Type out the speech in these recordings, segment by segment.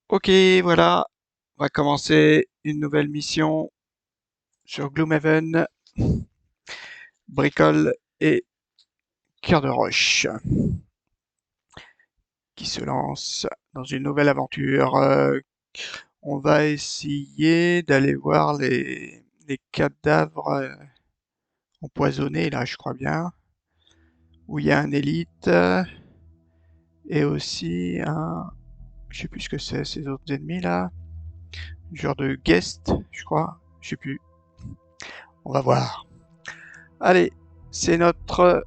Ok, voilà, on va commencer une nouvelle mission sur Gloomhaven, Bricole et Cœur de Roche, qui se lance dans une nouvelle aventure. On va essayer d'aller voir les cadavres empoisonnés, là, je crois bien, où il y a un élite et aussi un, je sais plus ce que c'est, ces autres ennemis là, genre de guest, je crois, je sais plus. On va voir. Allez, c'est notre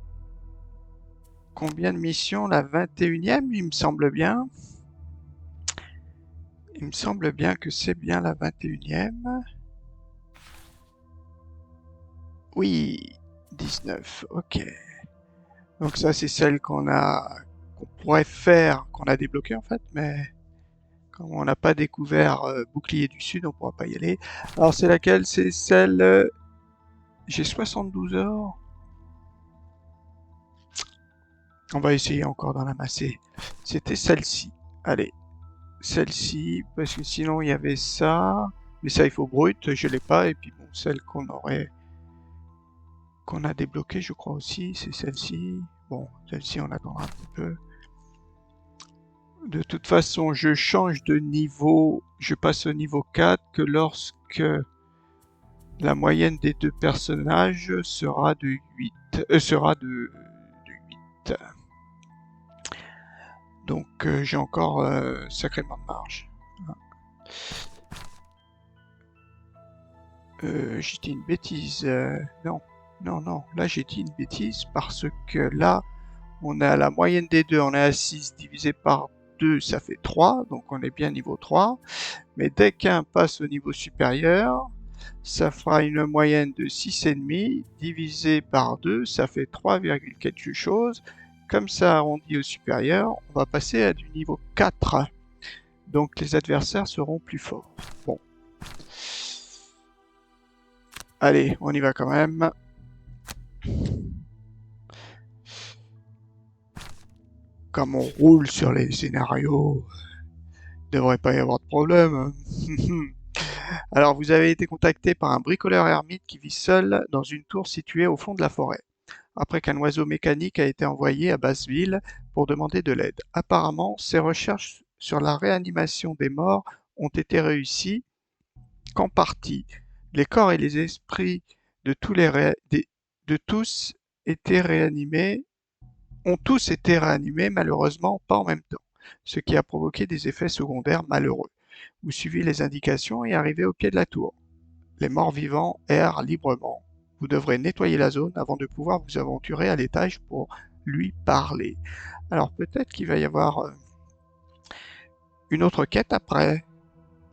combien de missions? La 21e, il me semble bien. Il me semble bien que c'est bien la 21e. Oui, 19, ok. Donc ça, c'est celle qu'on pourrait faire, qu'on a débloquée en fait, mais comme on n'a pas découvert Bouclier du Sud, on pourra pas y aller. Alors c'est laquelle? C'est celle... j'ai 72 heures. On va essayer encore d'en amasser. C'était celle-ci. Allez, celle-ci, parce que sinon il y avait ça. Mais ça, il faut brut, je l'ai pas. Et puis bon, celle qu'on a débloquée, je crois aussi, c'est celle-ci. Bon, celle-ci, on attendra un petit peu. De toute façon, je change de niveau, je passe au niveau 4 que lorsque la moyenne des deux personnages sera de 8, sera de 8. Donc j'ai encore sacrément de marge. J'ai dit une bêtise. Non, non, non. Là, j'ai dit une bêtise parce que là, on a la moyenne des deux. On est à 6 divisé par 2, ça fait 3. Donc, on est bien niveau 3. Mais dès qu'un passe au niveau supérieur, ça fera une moyenne de 6,5 divisé par 2, ça fait 3, quelque chose. Comme ça arrondi au supérieur, on va passer à du niveau 4. Donc les adversaires seront plus forts. Bon. Allez, on y va quand même. Comme on roule sur les scénarios, il ne devrait pas y avoir de problème. Alors, vous avez été contacté par un bricoleur ermite qui vit seul dans une tour située au fond de la forêt, après qu'un oiseau mécanique a été envoyé à Basseville pour demander de l'aide. Apparemment, ses recherches sur la réanimation des morts ont été réussies qu'en partie. Les corps et les esprits de de tous étaient réanimés ont tous été réanimés, malheureusement pas en même temps, ce qui a provoqué des effets secondaires malheureux. Vous suivez les indications et arrivez au pied de la tour. Les morts vivants errent librement. Vous devrez nettoyer la zone avant de pouvoir vous aventurer à l'étage pour lui parler. Alors peut-être qu'il va y avoir une autre quête après.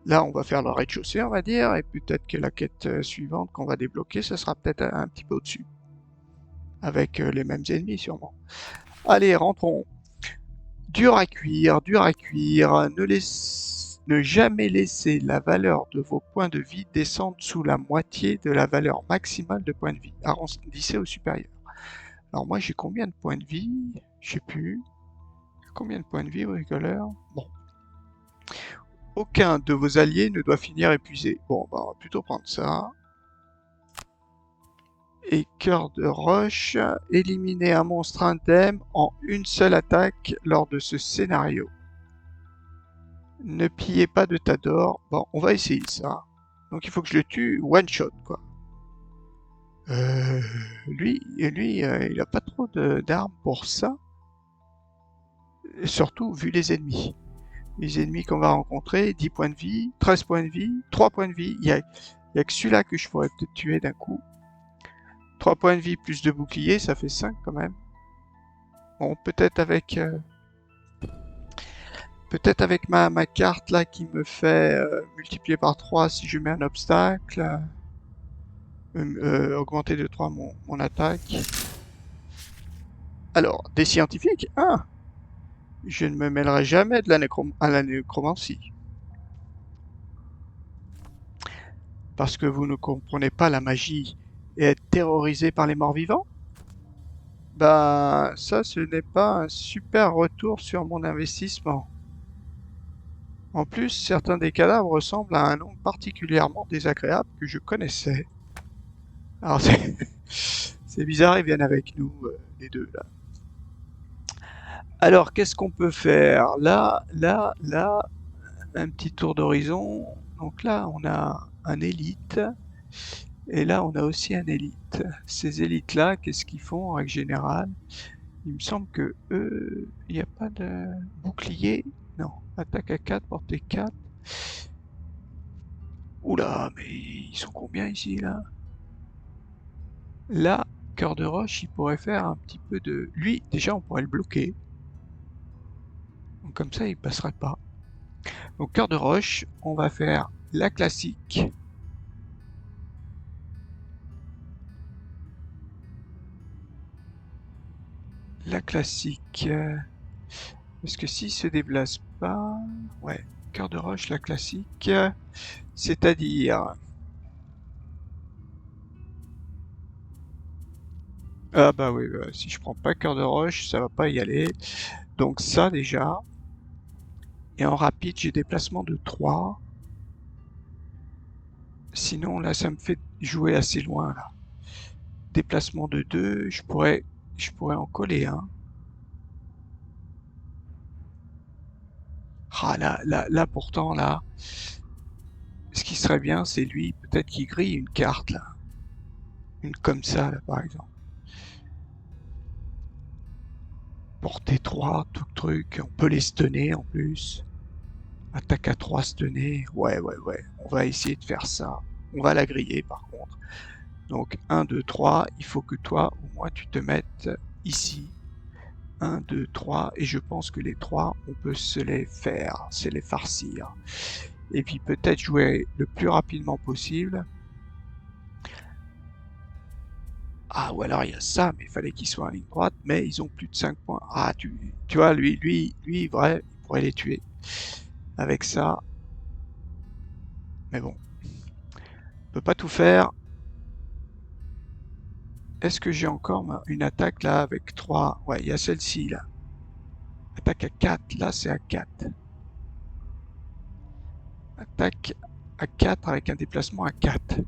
Là, on va faire le rez-de-chaussée, on va dire, et peut-être que la quête suivante qu'on va débloquer, ce sera peut-être un petit peu au-dessus, avec les mêmes ennemis sûrement. Allez, rentrons. Dur à cuire, ne jamais laisser la valeur de vos points de vie descendre sous la moitié de la valeur maximale de points de vie. Arrondissez au supérieur. Alors moi j'ai combien de points de vie? Je sais plus. Combien de points de vie au rigoleur? Bon. Aucun de vos alliés ne doit finir épuisé. Bon, bah on va plutôt prendre ça. Et cœur de roche, éliminer un monstre indemne en une seule attaque lors de ce scénario. Ne pillez pas de tas d'or. Bon, on va essayer ça. Donc il faut que je le tue one shot, quoi. Lui, il a pas trop d'armes pour ça. Surtout vu les ennemis. Les ennemis qu'on va rencontrer, 10 points de vie, 13 points de vie, 3 points de vie. Il y a que celui-là que je pourrais peut-être tuer d'un coup. 3 points de vie plus de bouclier, ça fait 5 quand même. Bon, peut-être avec ma carte là qui me fait multiplier par 3 si je mets un obstacle. Augmenter de 3 mon attaque. Alors, des scientifiques? Ah, je ne me mêlerai jamais à la nécromancie. Parce que vous ne comprenez pas la magie et être terrorisé par les morts vivants? Ben, ça, ce n'est pas un super retour sur mon investissement. En plus, certains des cadavres ressemblent à un nom particulièrement désagréable que je connaissais. Alors c'est bizarre, ils viennent avec nous, les deux là. Alors, qu'est-ce qu'on peut faire? Là, un petit tour d'horizon. Donc là, on a un élite. Et là, on a aussi un élite. Ces élites-là, qu'est-ce qu'ils font en règle générale? Il me semble que eux, il n'y a pas de bouclier. Non, attaque à 4, portée 4. Oula, mais ils sont combien ici, là? Là, cœur de roche, il pourrait faire un petit peu de... Lui, déjà, on pourrait le bloquer. Donc comme ça, il passerait pas. Donc cœur de roche, on va faire la classique. La classique. Parce que s'il se déplace pas... Ouais, cœur de roche, la classique. C'est-à-dire... Ah bah oui, si je prends pas cœur de roche, ça va pas y aller. Donc ça déjà. Et en rapide, j'ai déplacement de 3. Sinon, là, ça me fait jouer assez loin, là. Déplacement de 2, je pourrais en coller un. Ah là, pourtant, là, ce qui serait bien, c'est lui, peut-être qu'il grille une carte, là. Une comme ça, là, par exemple. Portée 3, tout truc. On peut les stunner, en plus. Attaque à 3 stunner. Ouais. On va essayer de faire ça. On va la griller, par contre. Donc 1, 2, 3, il faut que toi, au moins, tu te mettes ici. 1, 2, 3, et je pense que les 3, on peut se les faire, se les farcir. Et puis peut-être jouer le plus rapidement possible. Ah, ou alors il y a ça, mais il fallait qu'ils soient en ligne droite, mais ils ont plus de 5 points. Ah, tu vois, lui, vrai, il pourrait les tuer avec ça. Mais bon, on peut pas tout faire. Est-ce que j'ai encore une attaque là avec 3? Ouais, il y a celle-ci là. Attaque à 4, là c'est à 4. Attaque à 4 avec un déplacement à 4.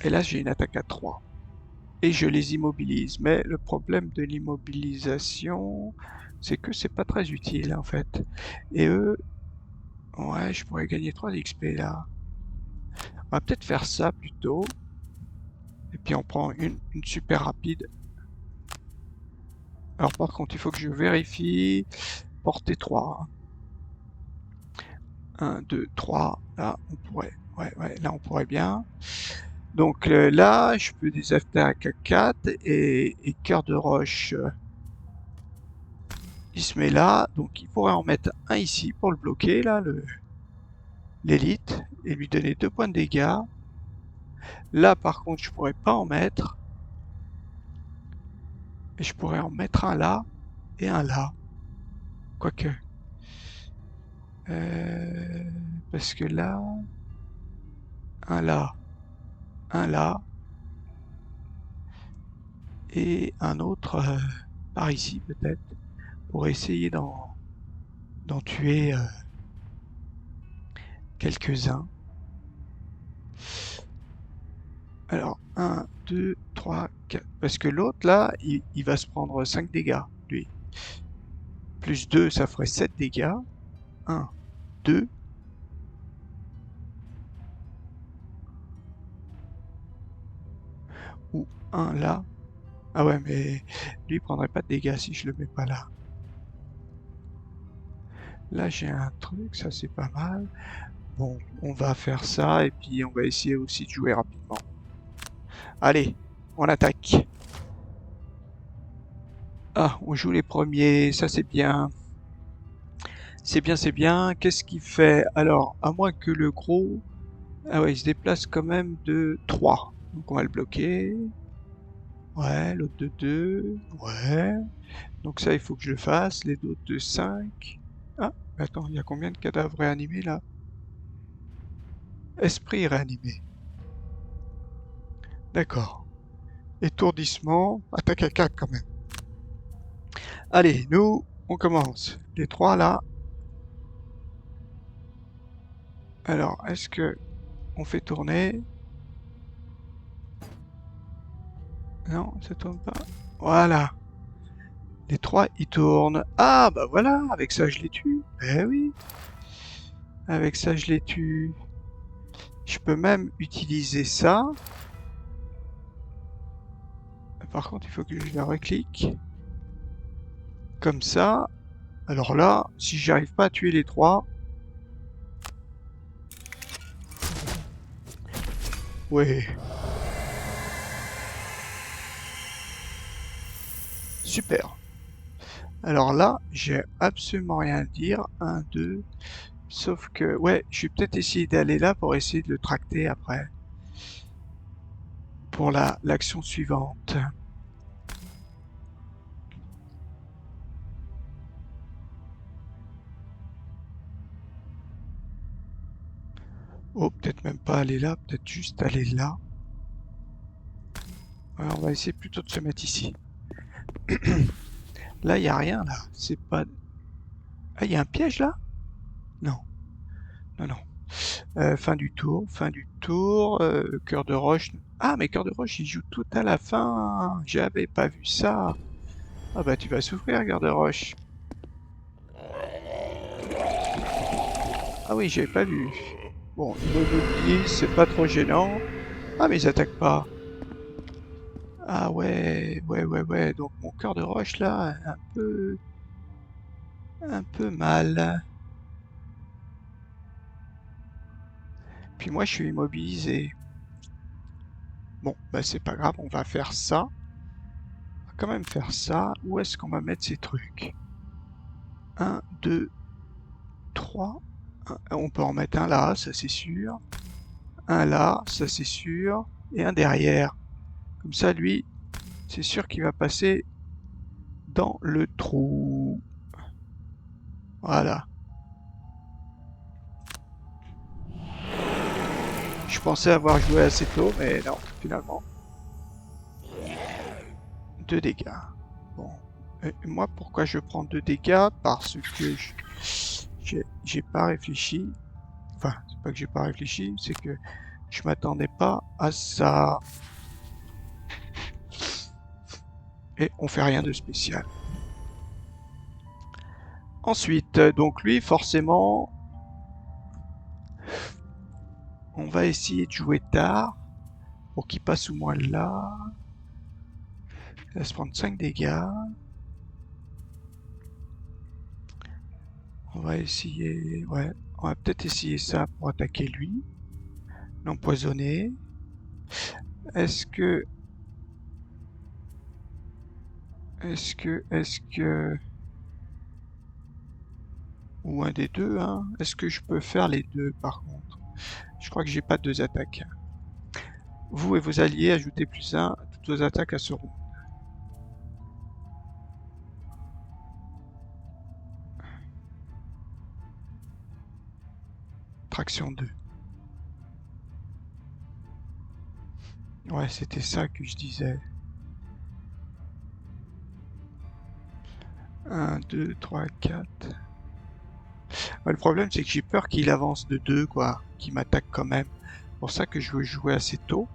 Et là j'ai une attaque à 3. Et je les immobilise. Mais le problème de l'immobilisation, c'est que c'est pas très utile en fait. Et eux, ouais, je pourrais gagner 3 d'XP là. On va peut-être faire ça plutôt. Et puis on prend une super rapide. Alors par contre, il faut que je vérifie. Portée 3. 1, 2, 3. Là, on pourrait. Ouais, là, on pourrait bien. Donc là, je peux des attaques à 4 et cœur de roche, il se met là. Donc il pourrait en mettre un ici pour le bloquer, là, l'élite, et lui donner 2 points de dégâts. Là, par contre, je pourrais pas en mettre. Et je pourrais en mettre un là et un là. Quoique. Euh, Parce que là, un là, un là, et un autre par ici peut-être, pour essayer d'en tuer quelques-uns. Alors, 1, 2, 3, 4. Parce que l'autre, là, il va se prendre 5 dégâts, lui. Plus 2, ça ferait 7 dégâts. 1, 2. Ou 1 là. Ah ouais, mais lui, il prendrait pas de dégâts si je le mets pas là. Là, j'ai un truc, ça c'est pas mal. Bon, on va faire ça et puis on va essayer aussi de jouer rapidement. Allez, on attaque. Ah, on joue les premiers, ça c'est bien. C'est bien, c'est bien. Qu'est-ce qu'il fait? Alors, à moins que le gros... Ah ouais, il se déplace quand même de 3. Donc on va le bloquer. Ouais, l'autre de 2. Ouais. Donc ça, il faut que je le fasse. Les autres de 5. Ah, attends, il y a combien de cadavres réanimés là? Esprit réanimé. D'accord. Étourdissement. Attaque à 4 quand même. Allez, nous, on commence. Les trois là. Alors, est-ce que on fait tourner? Non, ça tourne pas. Voilà. Les trois, ils tournent. Ah, bah voilà, avec ça, je les tue. Eh oui, avec ça, je les tue. Je peux même utiliser ça. Par contre, il faut que je la reclique. Comme ça. Alors là, si j'arrive pas à tuer les trois... Ouais. Super. Alors là, j'ai absolument rien à dire. Un, deux... Sauf que, ouais, je vais peut-être essayer d'aller là pour essayer de le tracter après. Pour l'action suivante. Oh, peut-être même pas aller là, peut-être juste aller là. Alors, on va essayer plutôt de se mettre ici. Là, il n'y a rien, là. C'est pas... Ah, il y a un piège, là? Non. Non, non. Fin du tour, fin du tour. Cœur de roche. Ah, mais cœur de roche, il joue tout à la fin. J'avais pas vu ça. Ah bah, tu vas souffrir, cœur de roche. Ah oui, j'avais pas vu. Bon, immobilier, c'est pas trop gênant. Ah, mais ils attaquent pas. Ah ouais, ouais, ouais, ouais. Donc mon cœur de roche là, un peu mal. Puis moi, je suis immobilisé. Bon, bah c'est pas grave, on va faire ça. On va quand même faire ça. Où est-ce qu'on va mettre ces trucs? Un, 2, 3. On peut en mettre un là, ça c'est sûr. Un là, ça c'est sûr. Et un derrière. Comme ça, lui, c'est sûr qu'il va passer dans le trou. Voilà. Je pensais avoir joué assez tôt, mais non, finalement. 2 dégâts. Bon. Moi, pourquoi je prends 2 dégâts? Parce que j'ai pas réfléchi. Enfin, c'est pas que j'ai pas réfléchi, c'est que je m'attendais pas à ça. Et on fait rien de spécial. Ensuite, donc lui, forcément, on va essayer de jouer tard pour qu'il passe au moins là. Il va se prendre 5 dégâts. On va essayer... Ouais, on va peut-être essayer ça pour attaquer lui. L'empoisonner. Est-ce que... Est-ce que... Ou un des deux, hein. Est-ce que je peux faire les deux, par contre? Je crois que j'ai pas deux attaques. Vous et vos alliés, ajoutez +1 à toutes vos attaques à ce round. Traction 2. Ouais, c'était ça que je disais. 1, 2, 3, 4. Ouais, le problème, c'est que j'ai peur qu'il avance de 2, quoi. Qu'il m'attaque quand même. C'est pour ça que je veux jouer assez tôt.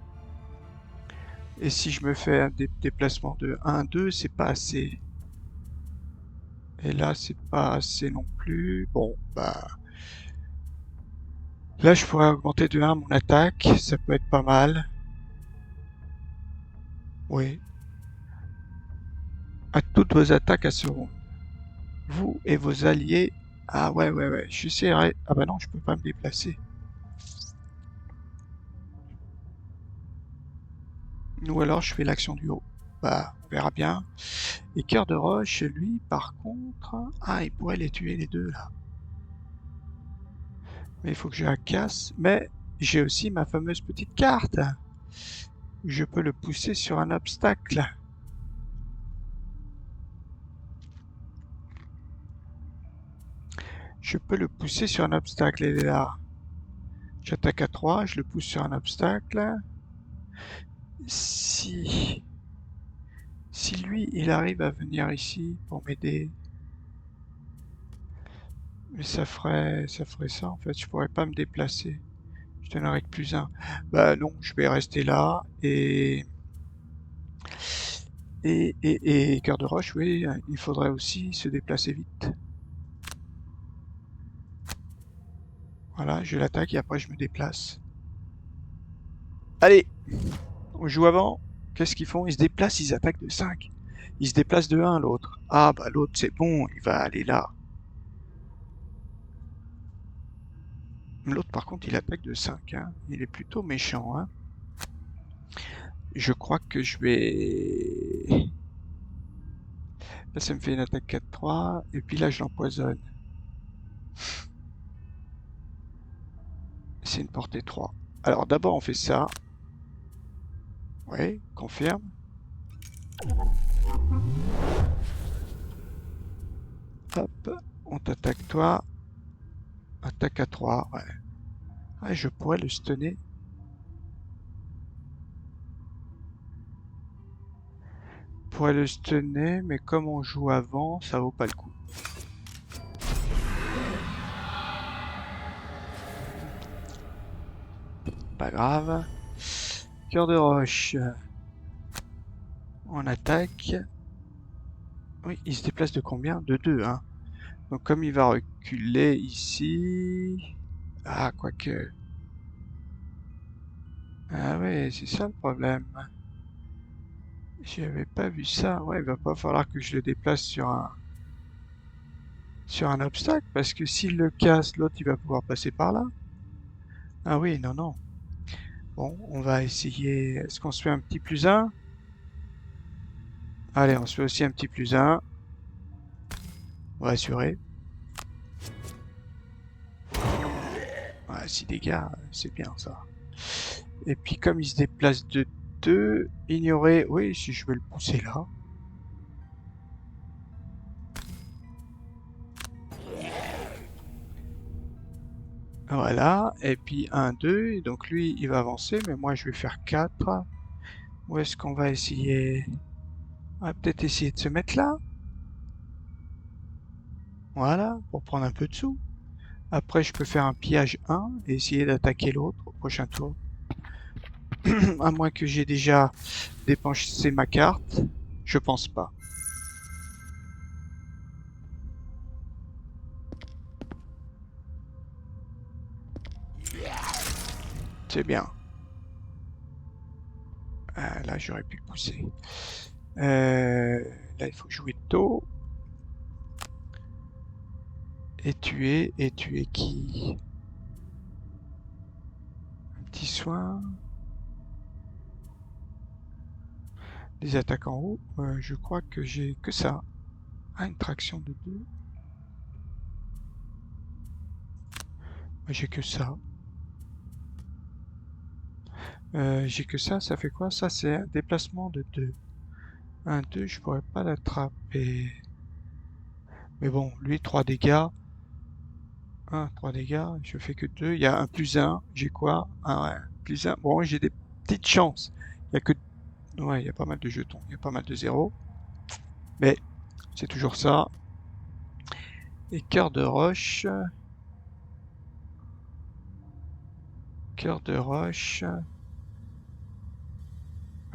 Et si je me fais un déplacement de 1, 2, c'est pas assez. Et là, c'est pas assez non plus. Bon, bah... Là, je pourrais augmenter de 1 mon attaque. Ça peut être pas mal. Oui. À toutes vos attaques à ce round. Vous et vos alliés... Ah ouais, ouais, ouais. J'essaierai... Ah bah non, je peux pas me déplacer. Ou alors, je fais l'action du haut. Bah, on verra bien. Et Cœur de Roche, lui, par contre... Ah, il pourrait les tuer les deux, là. Mais il faut que je la casse. Mais j'ai aussi ma fameuse petite carte. Je peux le pousser sur un obstacle. Je peux le pousser sur un obstacle. Il est là. J'attaque à 3, je le pousse sur un obstacle. Si Si lui, il arrive à venir ici pour m'aider, mais ça ferait ça en fait, je pourrais pas me déplacer. Je donnerais que plus un. Bah non, je vais rester là et cœur de roche, oui, il faudrait aussi se déplacer vite. Voilà, je l'attaque et après je me déplace. Allez, on joue avant. Qu'est-ce qu'ils font? Ils se déplacent, ils attaquent de 5. Ils se déplacent de 1 l'autre. Ah bah l'autre c'est bon, il va aller là. L'autre par contre il attaque de 5, hein. Il est plutôt méchant, hein. Je crois que je vais... Là ça me fait une attaque 4-3 et puis là je l'empoisonne. C'est une portée 3. Alors d'abord on fait ça. Ouais, confirme. Hop, on t'attaque toi. Attaque à 3, ouais. Ah, je pourrais le stunner. Je pourrais le stunner, mais comme on joue avant, ça vaut pas le coup. Pas grave. Cœur de roche. On attaque. Oui, il se déplace de combien? De 2, hein. Donc comme il va reculer ici... Ah, quoique... Ah ouais, c'est ça le problème. J'avais pas vu ça. Ouais, il va pas falloir que je le déplace sur un obstacle, parce que s'il le casse, l'autre il va pouvoir passer par là. Ah oui, non, non. Bon, on va essayer... Est-ce qu'on se fait un petit plus un? Allez, on se fait aussi un petit plus un. On va assurer. Ouais, 6 dégâts, c'est bien ça. Et puis comme il se déplace de 2, ignorer... Oui, si je veux le pousser là. Voilà, et puis 1, 2, et donc lui il va avancer, mais moi je vais faire 4. Où est-ce qu'on va essayer? On va peut-être essayer de se mettre là. Voilà, pour prendre un peu de sous. Après je peux faire un pillage 1 et essayer d'attaquer l'autre au prochain tour. À moins que j'ai déjà dépensé ma carte. Je pense pas. C'est bien. Là j'aurais pu le pousser. Là il faut jouer tôt. Et tuer qui? Un petit soin. Les attaques en haut, je crois que j'ai que ça. Ah, une traction de 2. J'ai que ça. J'ai que ça fait quoi? Ça, c'est un déplacement de 2. Un 2, je pourrais pas l'attraper. Mais bon, lui, 3 dégâts. 3 dégâts, je fais que 2. Il y a un plus 1. J'ai quoi? Ah ouais, plus 1. Bon, j'ai des petites chances. Il y a que... Ouais, il y a pas mal de jetons. Il y a pas mal de zéros. Mais c'est toujours ça. Et cœur de roche. Cœur de roche.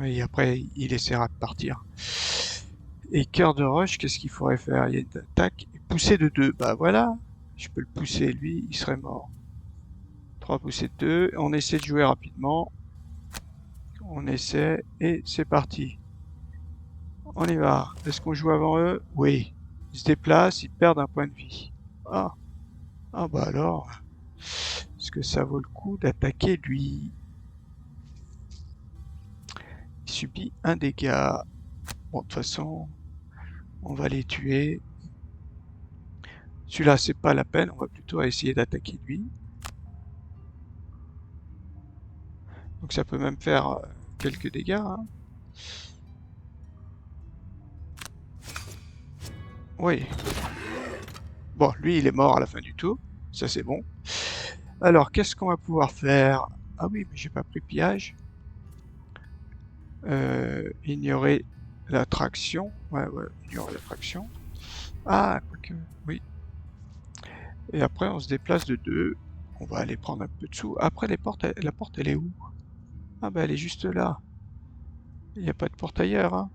Et après, il essaiera de partir. Et cœur de roche, qu'est-ce qu'il faudrait faire? Il y a une attaque. Pousser de 2. Bah voilà. Je peux le pousser, lui, il serait mort. 3 pousser de 2. On essaie de jouer rapidement. On essaie. Et c'est parti. On y va. Est-ce qu'on joue avant eux? Oui. Ils se déplacent, ils perdent un point de vie. Ah. Ah bah alors. Est-ce que ça vaut le coup d'attaquer lui? Il subit un dégât. Bon, de toute façon, on va les tuer. Celui-là, c'est pas la peine. On va plutôt essayer d'attaquer lui. Donc ça peut même faire quelques dégâts. Hein. Oui. Bon, lui, il est mort à la fin du tour. Ça, c'est bon. Alors, qu'est-ce qu'on va pouvoir faire? Ah oui, mais j'ai pas pris pillage. Ignorer La traction. Ouais, ignore la traction. Ah, quoique, oui. Et après, on se déplace de 2. On va aller prendre un peu de sous. Après, la porte, elle est où? Ah, bah, elle est juste là. Il n'y a pas de porte ailleurs, hein.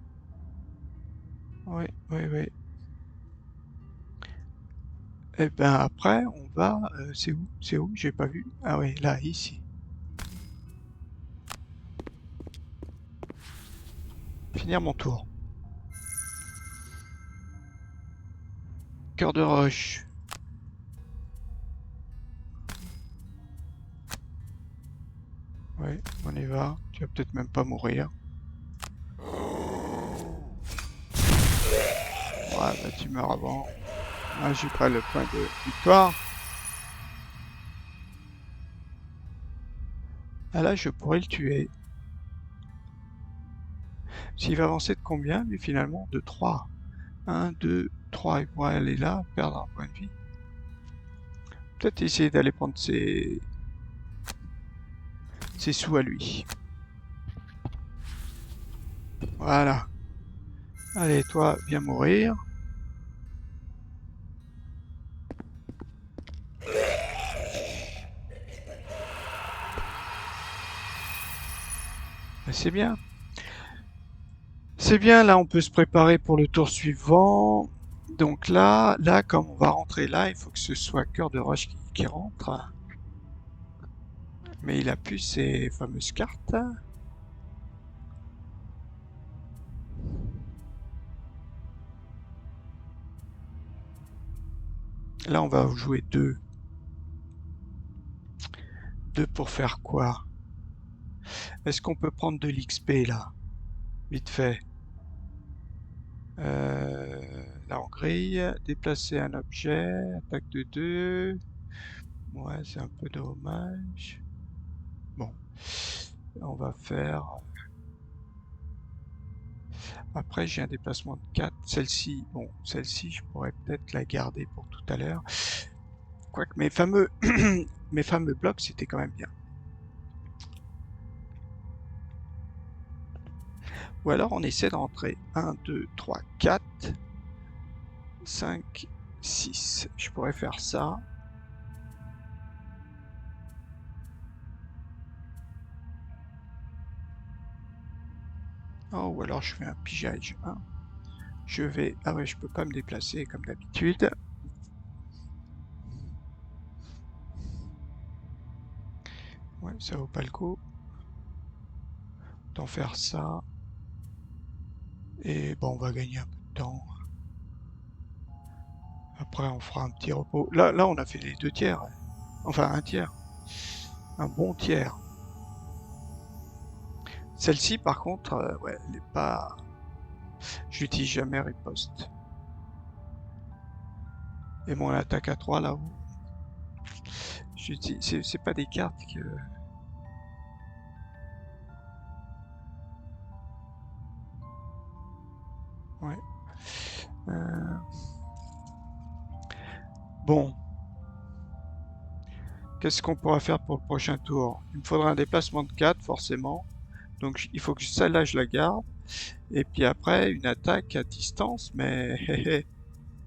Oui, oui, oui. Et ben après, on va... c'est où? C'est où? J'ai pas vu. Ah oui, là, ici. Finir mon tour. Cœur de roche. Oui, on y va. Tu vas peut-être même pas mourir. Ouais, bah tu meurs avant. Ah, j'ai pas le point de victoire. Ah là, je pourrais le tuer. S'il va avancer de combien, lui, finalement? De 3. 1, 2, 3. Il pourrait aller là, perdre un point de vie. Peut-être essayer d'aller prendre ses sous à lui. Voilà. Allez, toi, viens mourir. C'est bien. C'est bien, là, on peut se préparer pour le tour suivant. Donc là, comme on va rentrer là, il faut que ce soit Cœur de Roche qui rentre. Mais il a plus ses fameuses cartes. Là, on va jouer 2. 2 pour faire quoi? Est-ce qu'on peut prendre de l'XP là? Vite fait. Là, on grille. Déplacer un objet. Attaque de 2. Ouais, c'est un peu dommage. Bon. On va faire... Après, j'ai un déplacement de 4. Celle-ci, bon, celle-ci, je pourrais peut-être la garder pour tout à l'heure. Quoique mes fameux, mes fameux blocs, c'était quand même bien. Ou alors, on essaie de rentrer 1, 2, 3, 4, 5, 6. Je pourrais faire ça. Oh, ou alors je fais un pigeage 1. Je vais... Ah ouais, je peux pas me déplacer comme d'habitude. Ouais, ça vaut pas le coup d'en faire ça. Et bon, on va gagner un peu de temps. Après, on fera un petit repos. Là, on a fait les 2 tiers. Enfin, un tiers. Un bon tiers. Celle-ci, par contre, ouais, elle est pas... J'utilise jamais riposte. Et mon attaque à 3 là-haut, c'est pas des cartes que... Ouais. Euh, Bon. Qu'est-ce qu'on pourra faire pour le prochain tour? Il me faudra un déplacement de 4, forcément. Donc il faut que celle-là, je la garde. Et puis après, une attaque à distance, mais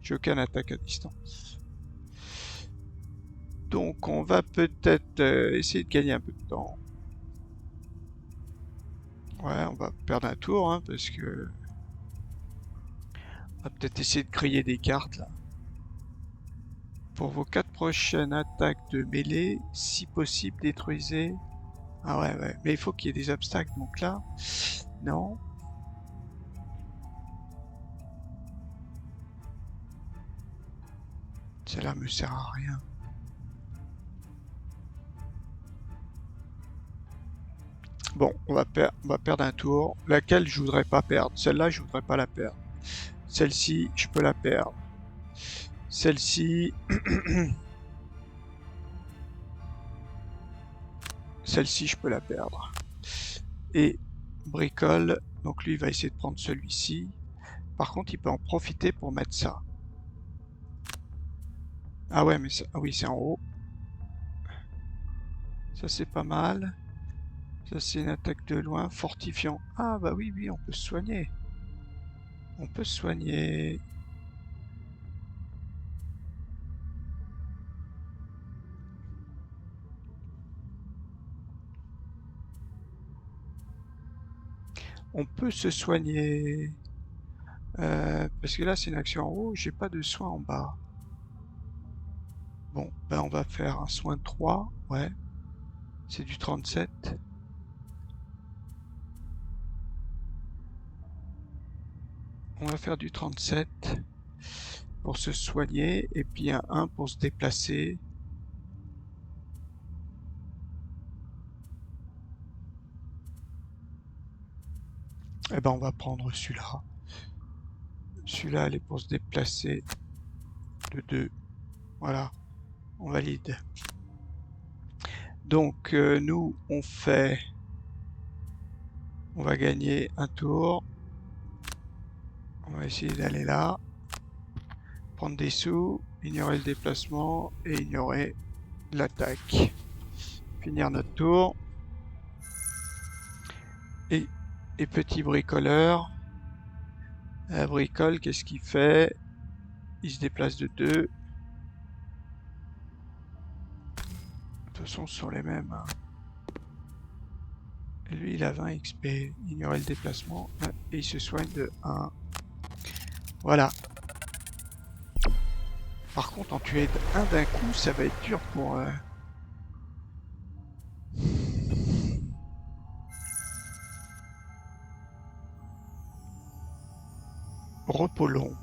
j'ai aucune attaque à distance. Donc on va peut-être essayer de gagner un peu de temps. Ouais, on va perdre un tour, hein, parce que... On va peut-être essayer de créer des cartes, là. Pour vos 4 prochaines attaques de mêlée, si possible, détruisez... Ah ouais, ouais, mais il faut qu'il y ait des obstacles, donc là... Non. Celle-là me sert à rien. Bon, on va perdre un tour. Laquelle je voudrais pas perdre? Celle-là, je voudrais pas la perdre. Celle-ci, je peux la perdre. Celle-ci... Celle-ci, je peux la perdre. Et bricole, donc lui, il va essayer de prendre celui-ci. Par contre, il peut en profiter pour mettre ça. Ah ouais, mais ça... ah oui, c'est en haut. Ça, c'est pas mal. Ça, c'est une attaque de loin. Fortifiant. Ah bah oui, oui, on peut se soigner. On peut se soigner. On peut se soigner. Parce que là, c'est une action en haut. J'ai pas de soin en bas. Bon, ben on va faire un soin 3. Ouais. C'est du 37. On va faire du 37 pour se soigner. Et puis un 1 pour se déplacer. Eh ben on va prendre celui-là. Celui-là, elle est pour se déplacer de 2. Voilà, on valide. Donc nous, on va gagner un tour. On va essayer d'aller là. Prendre des sous, ignorer le déplacement et ignorer l'attaque. Finir notre tour. Et petit bricoleur. Bricole, qu'est-ce qu'il fait? Il se déplace de 2. De toute façon, ce sont les mêmes. Hein. Et lui, il a 20 XP. Ignorer le déplacement. Et il se soigne de 1. Voilà. Par contre, en tuer un d'un coup, ça va être dur pour... Repos long.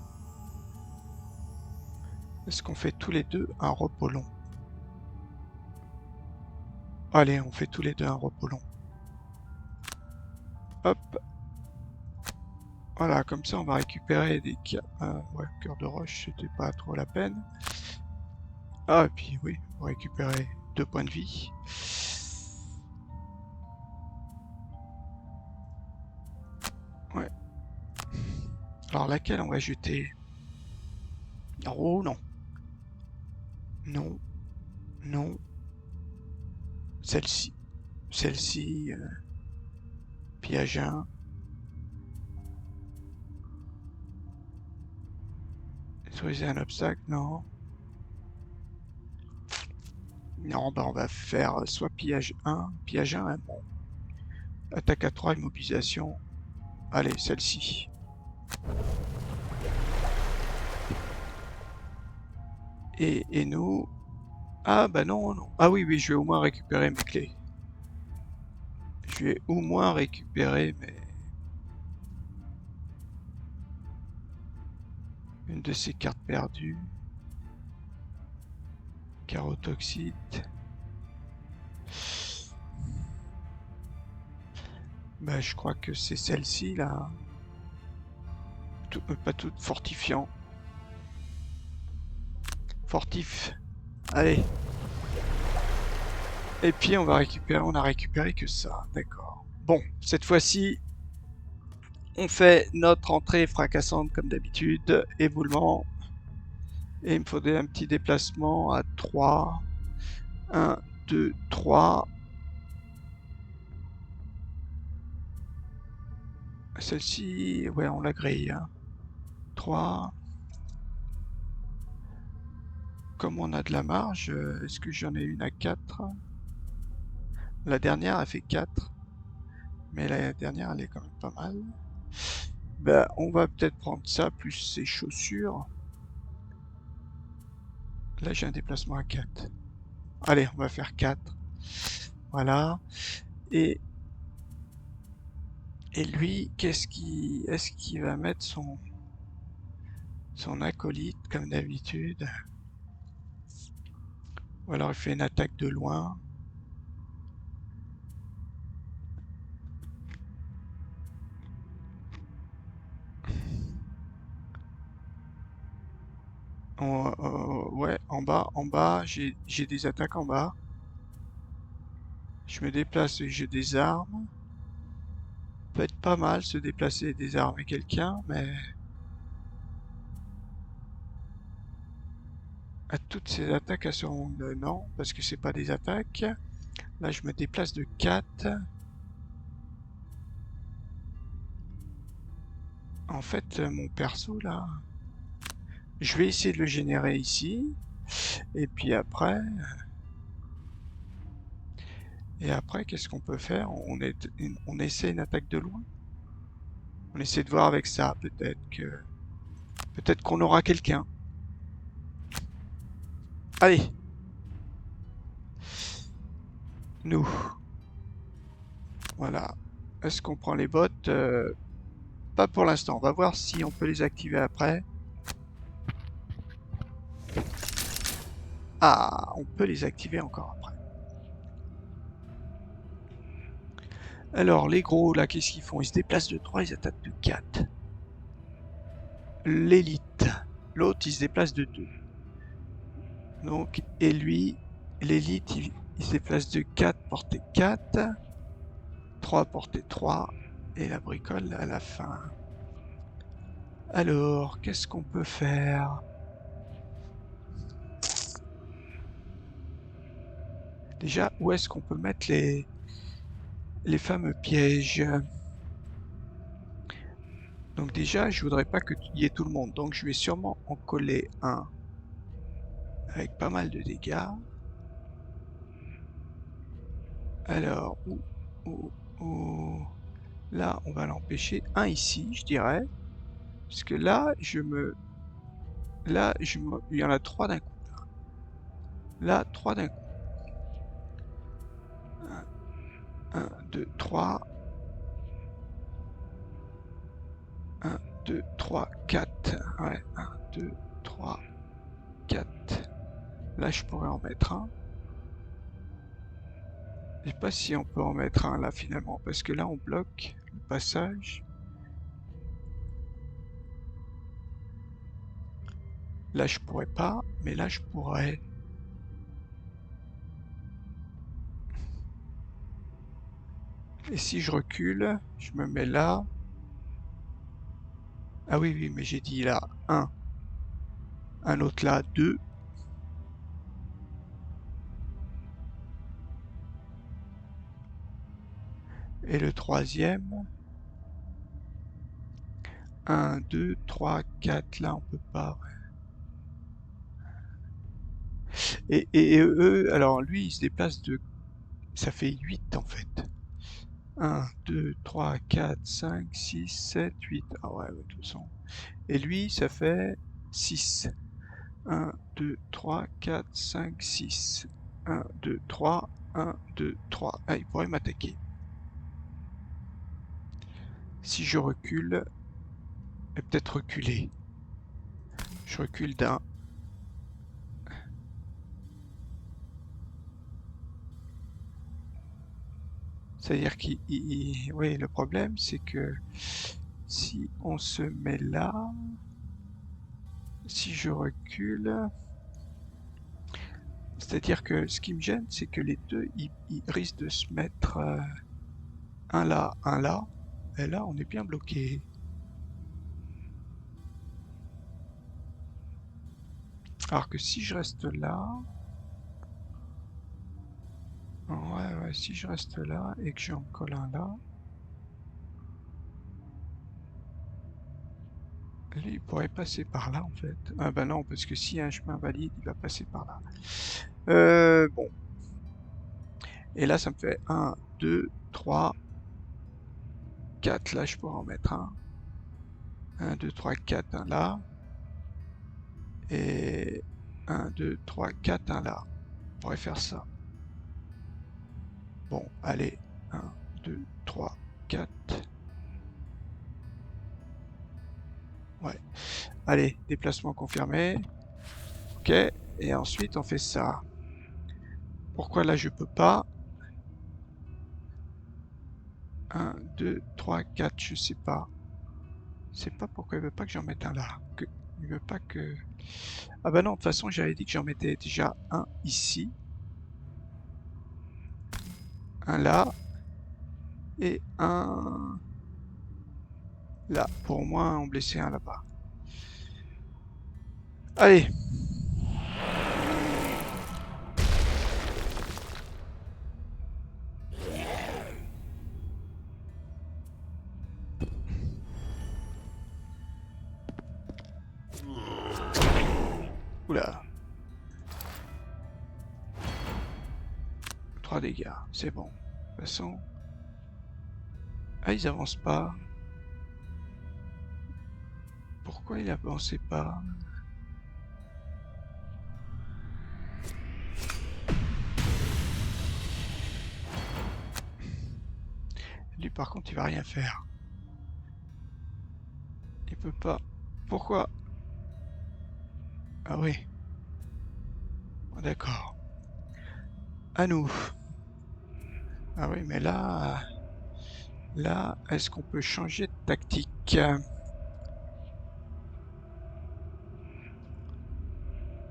Est-ce qu'on fait tous les deux un repos long? Allez, on fait tous les deux un repos long. Hop. Voilà, comme ça on va récupérer des ouais, cœur de roche, c'était pas trop la peine. Ah, et puis oui, on va récupérer 2 points de vie. Ouais. Alors laquelle on va jeter? Oh non. Non. Non. Celle-ci. Celle-ci. Piège 1. Détruisez un obstacle, non. Non, bah on va faire soit pillage 1, pillage 1, hein, bon. Attaque à 3, immobilisation. Allez, celle-ci. Et nous... Ah bah non, non. Ah oui, oui, je vais au moins récupérer mes clés. Je vais au moins récupérer une de ces cartes perdues. Carotoxite. Bah je crois que c'est celle-ci là. Pas tout fortifiant. Fortif. Allez. Et puis on va récupérer, on a récupéré que ça, d'accord. Bon, cette fois-ci, on fait notre entrée fracassante comme d'habitude, éboulement. Et il me faudrait un petit déplacement à 3. 1, 2, 3. Celle-ci, ouais, on la grille. Hein. 3. Comme on a de la marge, est-ce que j'en ai une à 4? La dernière a fait 4. Mais la dernière, elle est quand même pas mal. Ben, on va peut-être prendre ça, plus ses chaussures. Là, j'ai un déplacement à 4. Allez, on va faire 4. Voilà. Et lui, est-ce qu'il va mettre son acolyte comme d'habitude? Ou alors il fait une attaque de loin. Ouais, en bas, j'ai des attaques en bas. Je me déplace et j'ai des armes. Peut être pas mal se déplacer et désarmer quelqu'un, mais à toutes ces attaques à ce monde, non, parce que c'est pas des attaques. Là, je me déplace de 4. En fait, mon perso là, je vais essayer de le générer ici. Et puis après, qu'est-ce qu'on peut faire? On essaie une attaque de loin. On essaie de voir avec ça. Peut-être qu'on aura quelqu'un. Allez, nous. Voilà. Est-ce qu'on prend les bottes? Pas pour l'instant. On va voir si on peut les activer après. Ah, on peut les activer encore après. Alors, les gros, là, qu'est-ce qu'ils font? Ils se déplacent de 3, ils attaquent de 4. L'élite. L'autre, il se déplace de 2. Donc, et lui, l'élite, il se déplace de 4, portée 4. 3, portée 3. Et la bricole à la fin. Alors, qu'est-ce qu'on peut faire? Déjà, où est-ce qu'on peut mettre les fameux pièges? Donc déjà, je voudrais pas qu'il y ait tout le monde. Donc je vais sûrement en coller un avec pas mal de dégâts. Alors, là, on va l'empêcher. Un ici, je dirais. Parce que là, il y en a 3 d'un coup. Là, 3 d'un coup. 1, 2, 3. 1, 2, 3, 4. Ouais, 1, 2, 3, 4. Là, je pourrais en mettre un. Je sais pas si on peut en mettre un là finalement, parce que là on bloque le passage. Là je pourrais pas, mais là je pourrais. Et si je recule, je me mets là. Ah oui, oui, mais j'ai dit là, un autre là, 2. Et le troisième, 1, 2, 3, 4, là on peut pas. Et eux, alors lui il se déplace de... Ça fait 8 en fait. 1, 2, 3, 4, 5, 6, 7, 8. Ah ouais, de toute façon. Et lui, ça fait 6. 1, 2, 3, 4, 5, 6. 1, 2, 3. 1, 2, 3. Ah, il pourrait m'attaquer. Si je recule, et peut-être reculer. Je recule d'un. C'est-à-dire qu'il... Oui, le problème, c'est que si on se met là, si je recule, c'est-à-dire que ce qui me gêne, c'est que les deux, ils risquent de se mettre un là, un là, et là, on est bien bloqué. Alors que si je reste là, ouais, si je reste là et que j'en colle un là, lui, il pourrait passer par là en fait. Ah bah non, parce que s'il y a un chemin valide, il va passer par là. Bon. Et là, ça me fait 1, 2, 3, 4. Là, je pourrais en mettre un. 1, 2, 3, 4, un là. Et 1, 2, 3, 4, un là. On pourrait faire ça. Bon, allez. 1, 2, 3, 4. Ouais. Allez, déplacement confirmé. Ok. Et ensuite, on fait ça. Pourquoi là, je peux pas? 1, 2, 3, 4, je sais pas. Je sais pas pourquoi il veut pas que j'en mette un là. Il veut pas que... Ah bah non, de toute façon, j'avais dit que j'en mettais déjà un ici. Un là. Et un là. Pour au moins en blesser un là-bas. Allez. Oula. 3 dégâts, c'est bon. De toute façon... Ah, ils avancent pas. Pourquoi il avançait pas? Lui, par contre, il va rien faire. Il peut pas. Pourquoi? Ah oui. D'accord. À nous. Ah oui, mais là... Là, est-ce qu'on peut changer de tactique?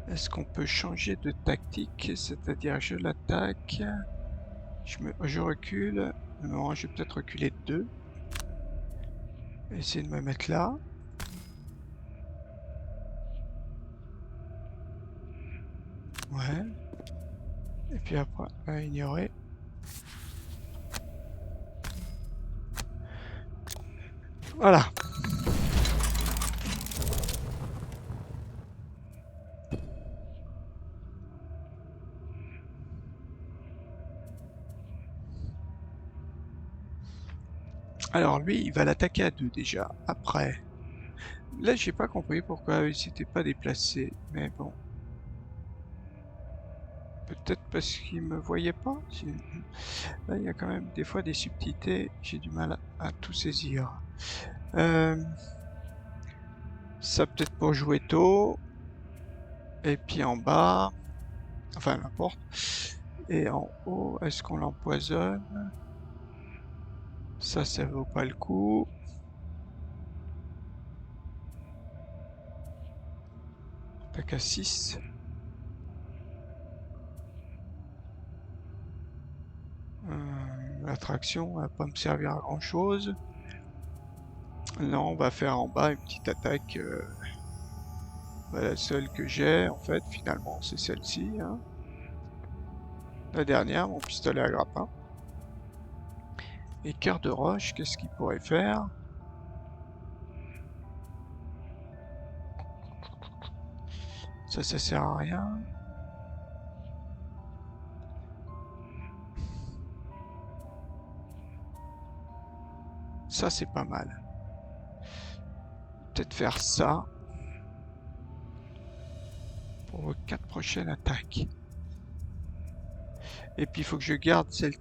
Est-ce qu'on peut changer de tactique? C'est-à-dire, je l'attaque, je recule. Non, je vais peut-être reculer de 2. Essayer de me mettre là. Ouais. Et puis après, ignorer. Voilà. Alors lui, il va l'attaquer à 2 déjà. Après. Là, j'ai pas compris pourquoi il s'était pas déplacé. Mais bon. Peut-être parce qu'il me voyait pas. Là, il y a quand même des fois des subtilités. J'ai du mal à tout saisir. Ça peut-être pour jouer tôt. Et puis en bas. Enfin, n'importe. Et en haut, est-ce qu'on l'empoisonne? Ça vaut pas le coup. Attaque à 6. L'attraction va pas me servir à grand chose. Non, on va faire en bas une petite attaque. La seule que j'ai, en fait, finalement, c'est celle-ci. Hein. La dernière, mon pistolet à grappin. Et cœur de roche, qu'est-ce qu'il pourrait faire? Ça sert à rien. Ça, c'est pas mal. Peut-être faire ça. Pour vos 4 prochaines attaques. Et puis il faut que je garde celle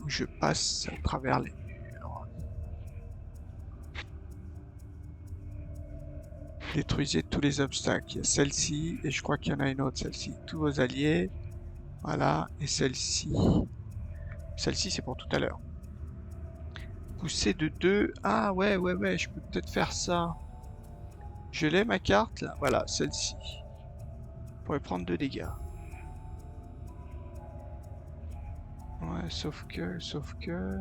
où je passe à travers les murs. Détruisez tous les obstacles. Il y a celle-ci, et je crois qu'il y en a une autre, celle-ci. Tous vos alliés. Voilà, et celle-ci. Celle-ci, c'est pour tout à l'heure. Pousser de 2. Ah ouais, je peux peut-être faire ça. Je l'ai ma carte là. Voilà, celle-ci. Je pourrais prendre 2 dégâts. Ouais, sauf que...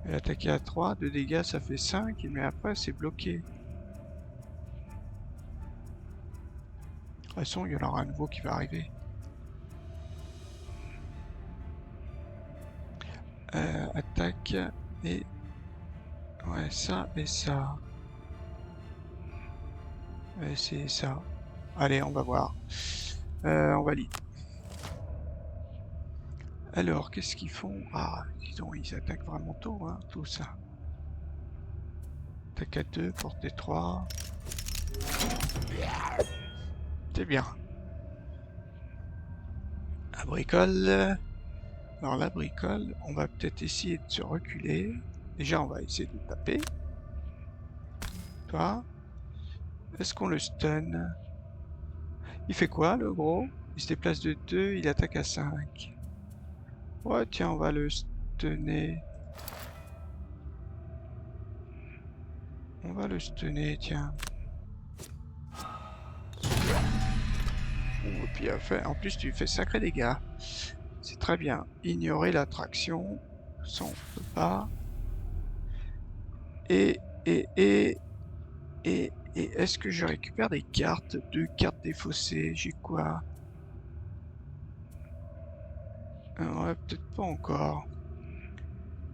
Elle attaquer à 3, 2 dégâts ça fait 5, mais après c'est bloqué. De toute façon, il y en aura un nouveau qui va arriver. Attaque et... Ouais, ça et ça. C'est ça. Allez, on va voir. On valide. Alors, qu'est-ce qu'ils font? Ah, dis donc, ils attaquent vraiment tôt, hein, tout ça. Attaque à 2, portée 3. C'est bien. La bricole. Alors la bricole, on va peut-être essayer de se reculer. Déjà, on va essayer de taper. Toi. Est-ce qu'on le stun? Il fait quoi, le gros? Il se déplace de 2, il attaque à 5. Ouais, tiens, on va le stunner. On va le stunner, tiens. Et puis en plus, tu fais sacré dégâts. C'est très bien. Ignorer l'attraction. Ça, on peut pas. Et est-ce que je récupère des cartes? 2 cartes défaussées. J'ai quoi? Ouais, peut-être pas encore.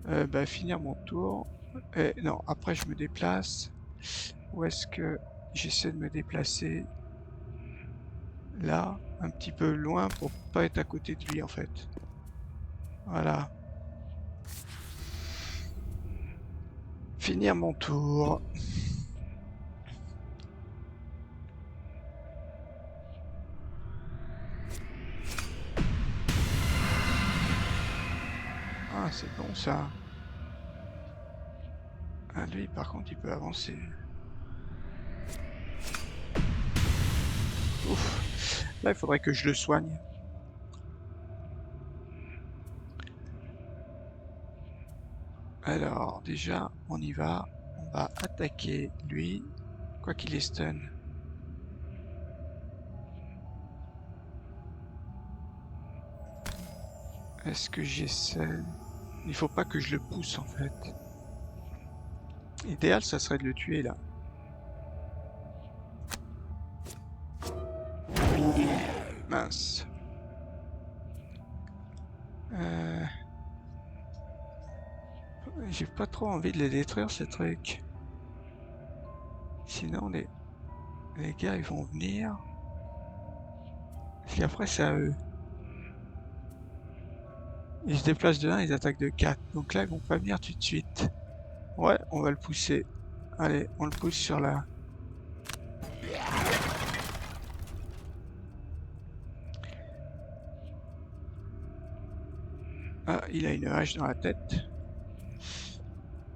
Bah, finir mon tour. Non, après je me déplace. Où est-ce que j'essaie de me déplacer? Là, un petit peu loin pour pas être à côté de lui en fait. Voilà. Finir mon tour. Ah, c'est bon ça. Ah, lui, par contre, il peut avancer. Ouf. Là, il faudrait que je le soigne. Alors, déjà, on y va. On va attaquer lui. Quoi qu'il est stun. Est-ce que j'essaie? Il faut pas que je le pousse en fait. Idéal, ça serait de le tuer là. Mince. J'ai pas trop envie de les détruire ces trucs. Sinon les gars ils vont venir. Parce qu'après c'est à eux. Ils se déplacent de 1, ils attaquent de 4. Donc là ils vont pas venir tout de suite. Ouais, on va le pousser. Allez, on le pousse sur la... Ah, il a une hache dans la tête.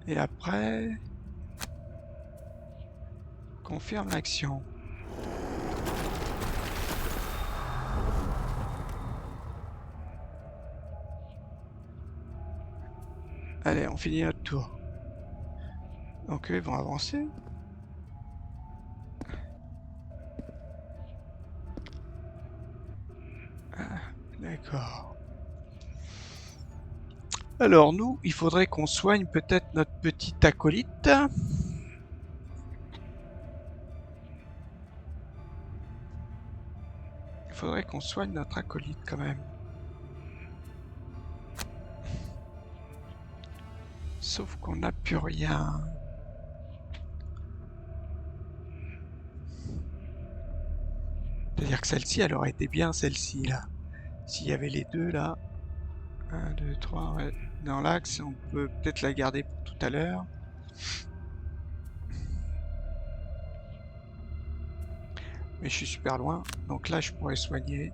Et après... Confirme l'action. Allez, on finit notre tour. Donc eux ils vont avancer. Ah, d'accord. Alors nous, il faudrait qu'on soigne peut-être notre petit acolyte. Il faudrait qu'on soigne notre acolyte quand même. Sauf qu'on n'a plus rien. C'est-à-dire que celle-ci, elle aurait été bien celle-ci là. S'il y avait les deux là. 1, 2, 3, ouais. Dans l'axe, on peut peut-être la garder pour tout à l'heure. Mais je suis super loin. Donc là, je pourrais soigner.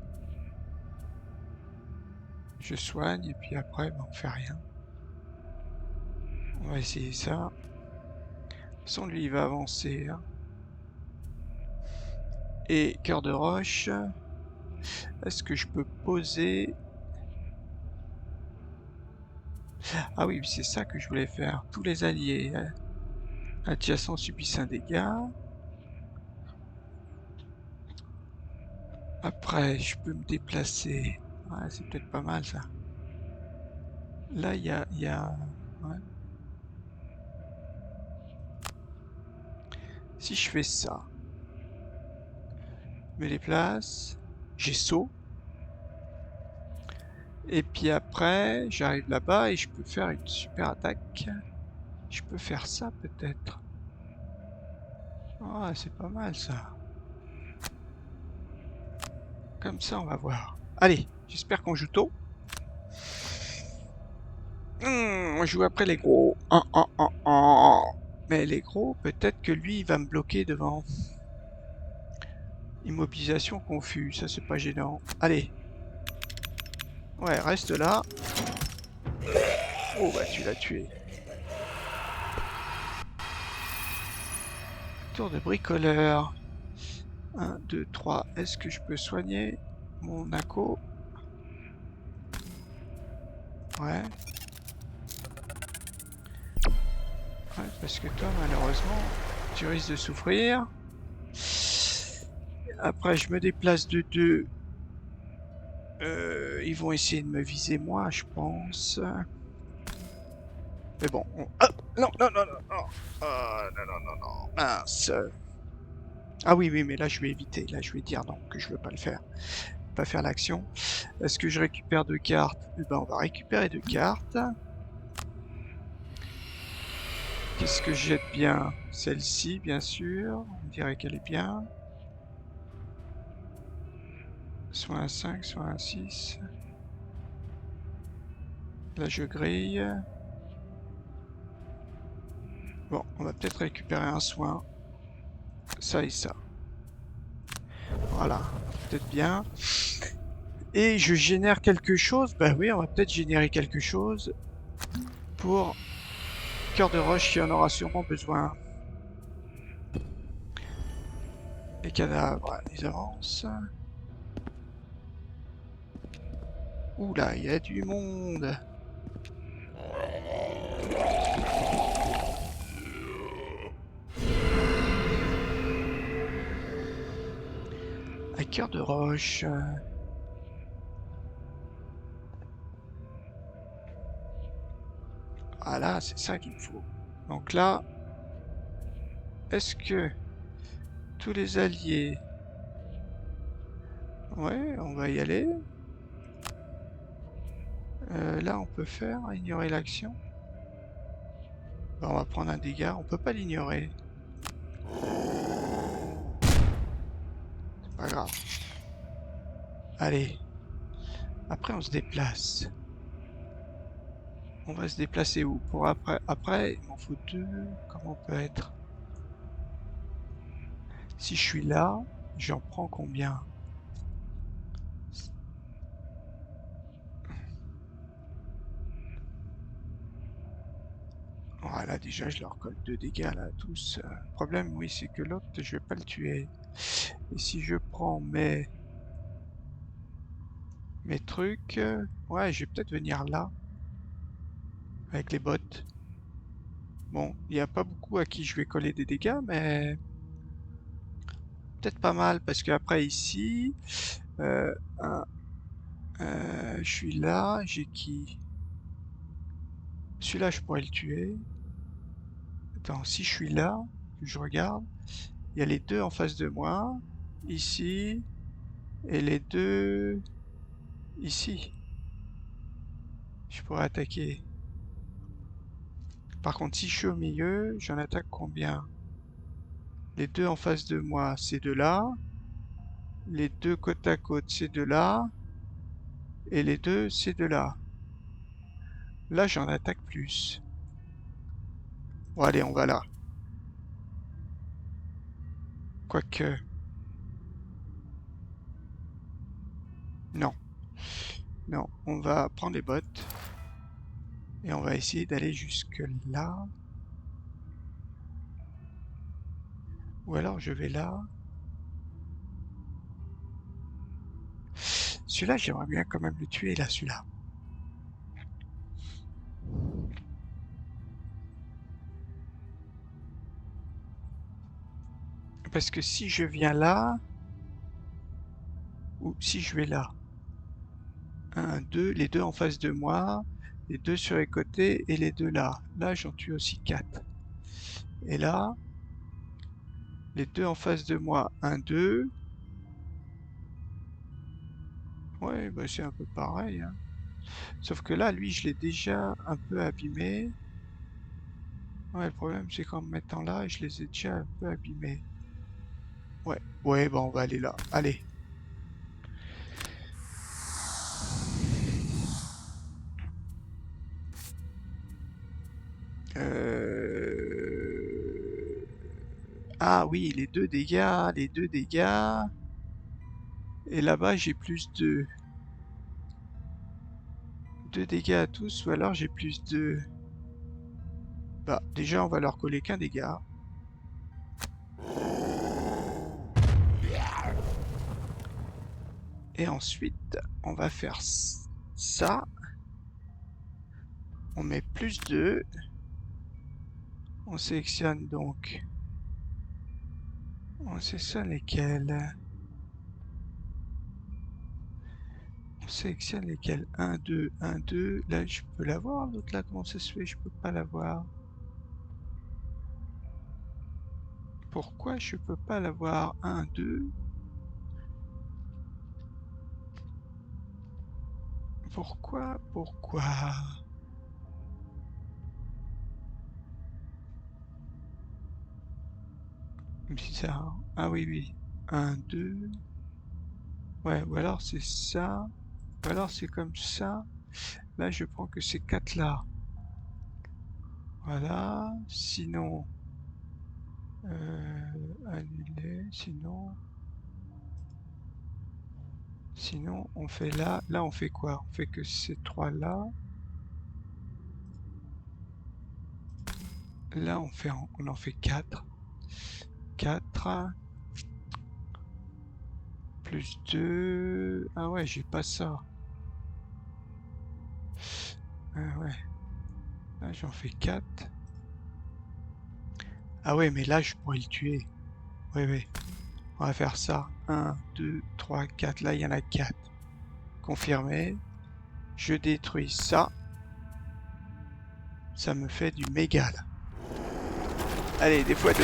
Je soigne et puis après, ben, on fait rien. On va essayer ça. De toute façon, lui, il va avancer. Hein. Et cœur de roche. Est-ce que je peux poser... Ah oui, c'est ça que je voulais faire. Tous les alliés adjacents subissent un dégât. Après, je peux me déplacer. Ouais, c'est peut-être pas mal ça. Là, il y a... Ouais. Si je fais ça, je me déplace, j'ai saut. Et puis après, j'arrive là-bas et je peux faire une super attaque. Je peux faire ça peut-être. Ah, c'est pas mal ça. Comme ça, on va voir. Allez, j'espère qu'on joue tôt. On joue après les gros. Mais les gros, peut-être que lui, il va me bloquer devant. Immobilisation confus, ça c'est pas gênant. Allez. Ouais, reste là. Oh bah tu l'as tué. Tour de bricoleur. 1, 2, 3. Est-ce que je peux soigner mon Nako? Ouais. Ouais, parce que toi, malheureusement, tu risques de souffrir. Après, je me déplace de 2. Ils vont essayer de me viser moi, je pense. Mais bon. Ah, non, non, non, non, non. Ah, non, non, non, non. Mince. Ah oui, oui, mais là, je vais éviter. Là, je vais dire non, que je veux pas le faire. Pas faire l'action. Est-ce que je récupère 2 cartes? Eh ben, on va récupérer 2 cartes. Qu'est-ce que je jette bien? Celle-ci, bien sûr. On dirait qu'elle est bien. Soit un 5, soit un 6. Là, je grille. Bon, on va peut-être récupérer un soin. Ça et ça. Voilà, peut-être bien. Et je génère quelque chose. Bah oui, on va peut-être générer quelque chose pour Cœur de Roche qui en aura sûrement besoin. Les cadavres, ils avancent. Oula, il y a du monde. À Cœur de Roche. Voilà, c'est ça qu'il me faut. Donc là, est-ce que tous les alliés... Ouais, on va y aller. Là, on peut faire ignorer l'action. Bah, on va prendre un dégât. On peut pas l'ignorer. C'est pas grave. Allez. Après, on se déplace. On va se déplacer où? Pour après. Après, il m'en faut deux. Comment on peut être? Si je suis là, j'en prends combien? Voilà, déjà, je leur colle deux dégâts là, tous. Le problème, oui, c'est que l'autre, je vais pas le tuer. Et si je prends mes trucs, ouais, je vais peut-être venir là, avec les bottes. Bon, il n'y a pas beaucoup à qui je vais coller des dégâts, mais peut-être pas mal, parce qu'après ici, euh, un- je suis là, j'ai qui? Celui-là, je pourrais le tuer. Attends, si je suis là, que je regarde, il y a les deux en face de moi, ici, et les deux ici. Je pourrais attaquer. Par contre, si je suis au milieu, j'en attaque combien? Les deux en face de moi, c'est de là. Les deux côte à côte, c'est de là. Et les deux, c'est de là. Là, j'en attaque plus. Bon, allez, on va là. Quoique, non. Non, on va prendre les bottes. Et on va essayer d'aller jusque là. Ou alors je vais là. Celui-là, j'aimerais bien quand même le tuer, là, celui-là. Parce que si je viens là, ou si je vais là, un, deux, les deux en face de moi, les deux sur les côtés et les deux là. Là, j'en tue aussi quatre. Et là, les deux en face de moi, un, deux. Ouais, bah c'est un peu pareil, hein. Sauf que là, lui, je l'ai déjà un peu abîmé. Ouais, le problème, c'est qu'en me mettant là, je les ai déjà un peu abîmés. Ouais, ouais, bah on va aller là. Allez. Ah oui, les deux dégâts, les deux dégâts. Et là-bas, j'ai plus de... Deux dégâts à tous, ou alors j'ai plus de... Bah, déjà, on va leur coller qu'un dégât. Et ensuite, on va faire ça. On met plus 2. On sélectionne donc... On sélectionne lesquels? On sélectionne lesquels? 1, 2, 1, 2. Là, je peux l'avoir, l'autre là, comment ça se fait? Je peux pas l'avoir. Pourquoi je peux pas l'avoir? 1, 2. Pourquoi? Pourquoi? Bizarre. Ah oui, oui. 1, 2. Ouais, ou alors c'est ça. Ou alors c'est comme ça. Là, je prends que ces quatre là. Voilà. Sinon, annuler. Sinon, on fait là. Là, on fait quoi? On fait que ces trois là. Là, on en fait 4. 4 plus 2. Ah ouais, j'ai pas ça. Ah ouais. Là, j'en fais 4. Ah ouais, mais là, je pourrais le tuer. Oui, oui. On va faire ça. 1, 2, 3, 4. Là, il y en a 4. Confirmé. Je détruis ça. Ça me fait du méga, là. Allez, des fois 2.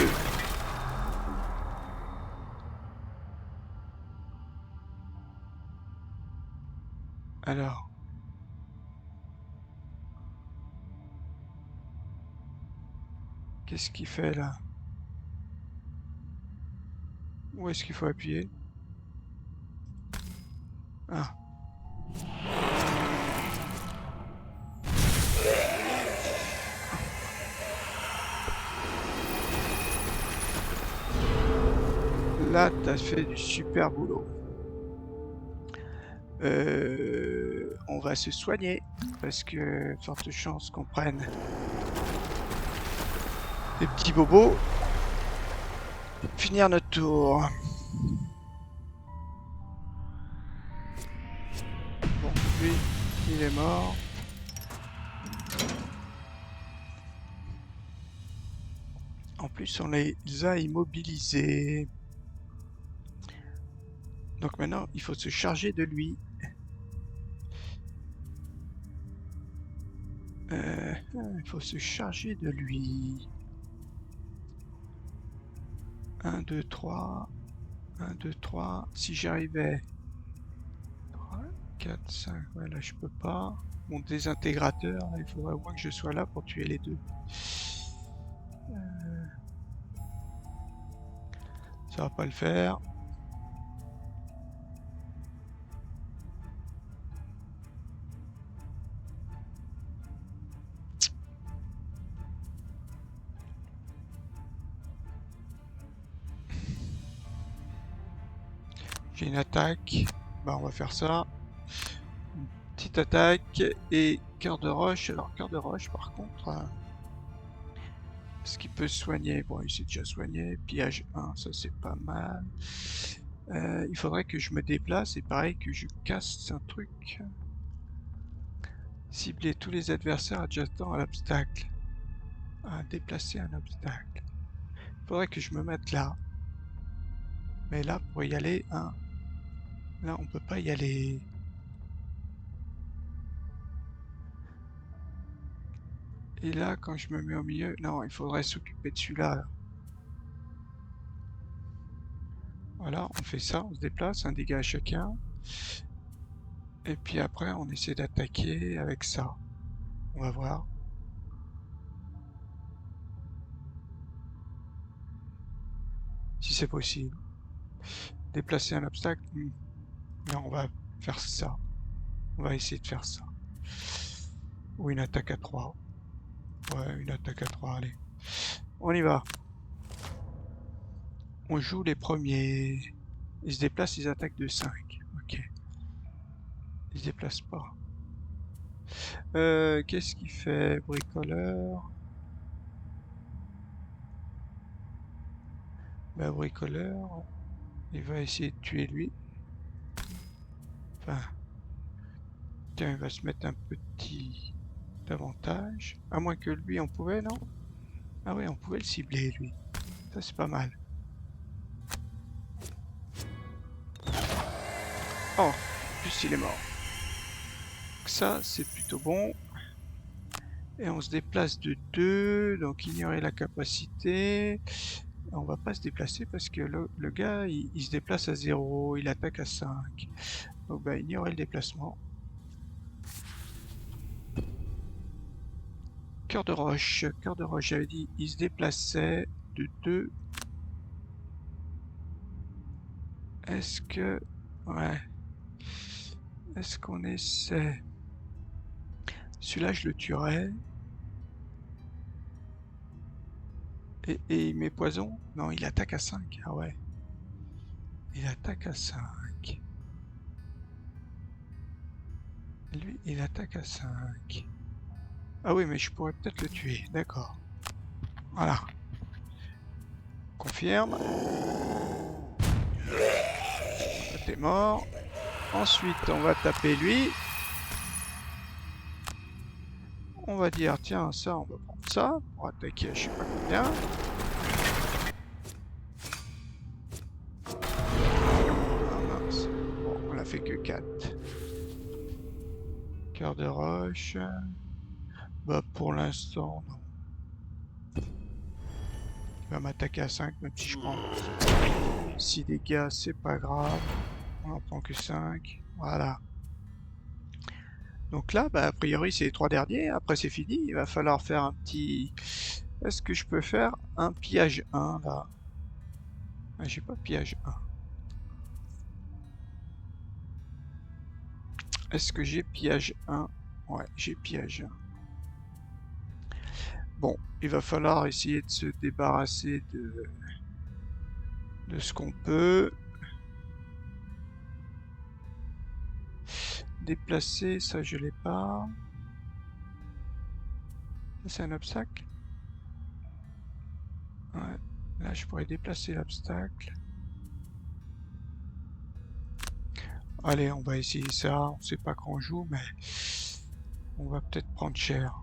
Alors, qu'est-ce qu'il fait là? Où est-ce qu'il faut appuyer? Ah, là, t'as fait du super boulot. On va se soigner parce que forte chance qu'on prenne des petits bobos pour finir notre tour. Bon, lui, il est mort. En plus, on les a immobilisés. Donc maintenant, il faut se charger de lui. Il faut se charger de lui. 1, 2, 3. 1, 2, 3. Si j'arrivais... 3, 4, 5. Ouais, là, je peux pas. Mon désintégrateur, il faudrait au moins que je sois là pour tuer les deux. Ça va pas le faire. J'ai une attaque. Bah, on va faire ça. Une petite attaque et cœur de roche. Alors, cœur de roche, par contre, est-ce qu'il peut soigner? Bon, il s'est déjà soigné. Pillage 1, ça c'est pas mal. Il faudrait que je me déplace et pareil que je casse un truc. Cibler tous les adversaires adjacents à l'obstacle. À déplacer un obstacle. Il faudrait que je me mette là. Mais là, pour y aller, là, on peut pas y aller. Et là, quand je me mets au milieu, non, il faudrait s'occuper de celui-là. Là. Voilà, on fait ça, on se déplace, un dégât à chacun. Et puis après, on essaie d'attaquer avec ça. On va voir. Si c'est possible. Déplacer un obstacle. Non, on va faire ça. On va essayer de faire ça. Ou une attaque à 3. Ouais, une attaque à 3, allez. On y va. On joue les premiers. Ils se déplacent, ils attaquent de 5. Ok. Ils se déplacent pas. Qu'est-ce qu'il fait? Bricoleur. Bah, bricoleur. Il va essayer de tuer lui. Enfin, tiens, il va se mettre un petit avantage. À moins que lui, on pouvait, non? Ah oui, on pouvait le cibler, lui. Ça, c'est pas mal. Oh, en plus, il est mort. Ça, c'est plutôt bon. Et on se déplace de 2, donc ignorer la capacité. On va pas se déplacer parce que le gars, il se déplace à 0, il attaque à 5. Donc bah, ignorer le déplacement. Cœur de roche, j'avais dit, il se déplaçait de 2. Est-ce que... Ouais. Est-ce qu'on essaie? Celui-là, je le tuerais. Et il met poison? Non, il attaque à 5. Ah ouais. Il attaque à 5. Lui, il attaque à 5. Ah oui, mais je pourrais peut-être le tuer. D'accord. Voilà. Confirme. T'es mort. Ensuite, on va taper lui. On va dire, tiens, ça, on va prendre ça pour attaquer à je sais pas combien. Ah mince. Bon, on a fait que 4. Cœur de roche. Bah, pour l'instant, non. Il va m'attaquer à 5, même si je prends 6 dégâts, c'est pas grave. On en prend que 5. Voilà. Donc là, bah, a priori, c'est les 3 derniers. Après, c'est fini. Il va falloir faire un petit... Est-ce que je peux faire un pillage 1, là? Ah, j'ai pas pillage 1. Est-ce que j'ai pillage 1? Ouais, j'ai pillage 1. Bon, il va falloir essayer de se débarrasser de ce qu'on peut. Déplacer, ça je l'ai pas. Ça c'est un obstacle. Ouais, là je pourrais déplacer l'obstacle. Allez, on va essayer ça. On sait pas quand on joue, mais on va peut-être prendre cher.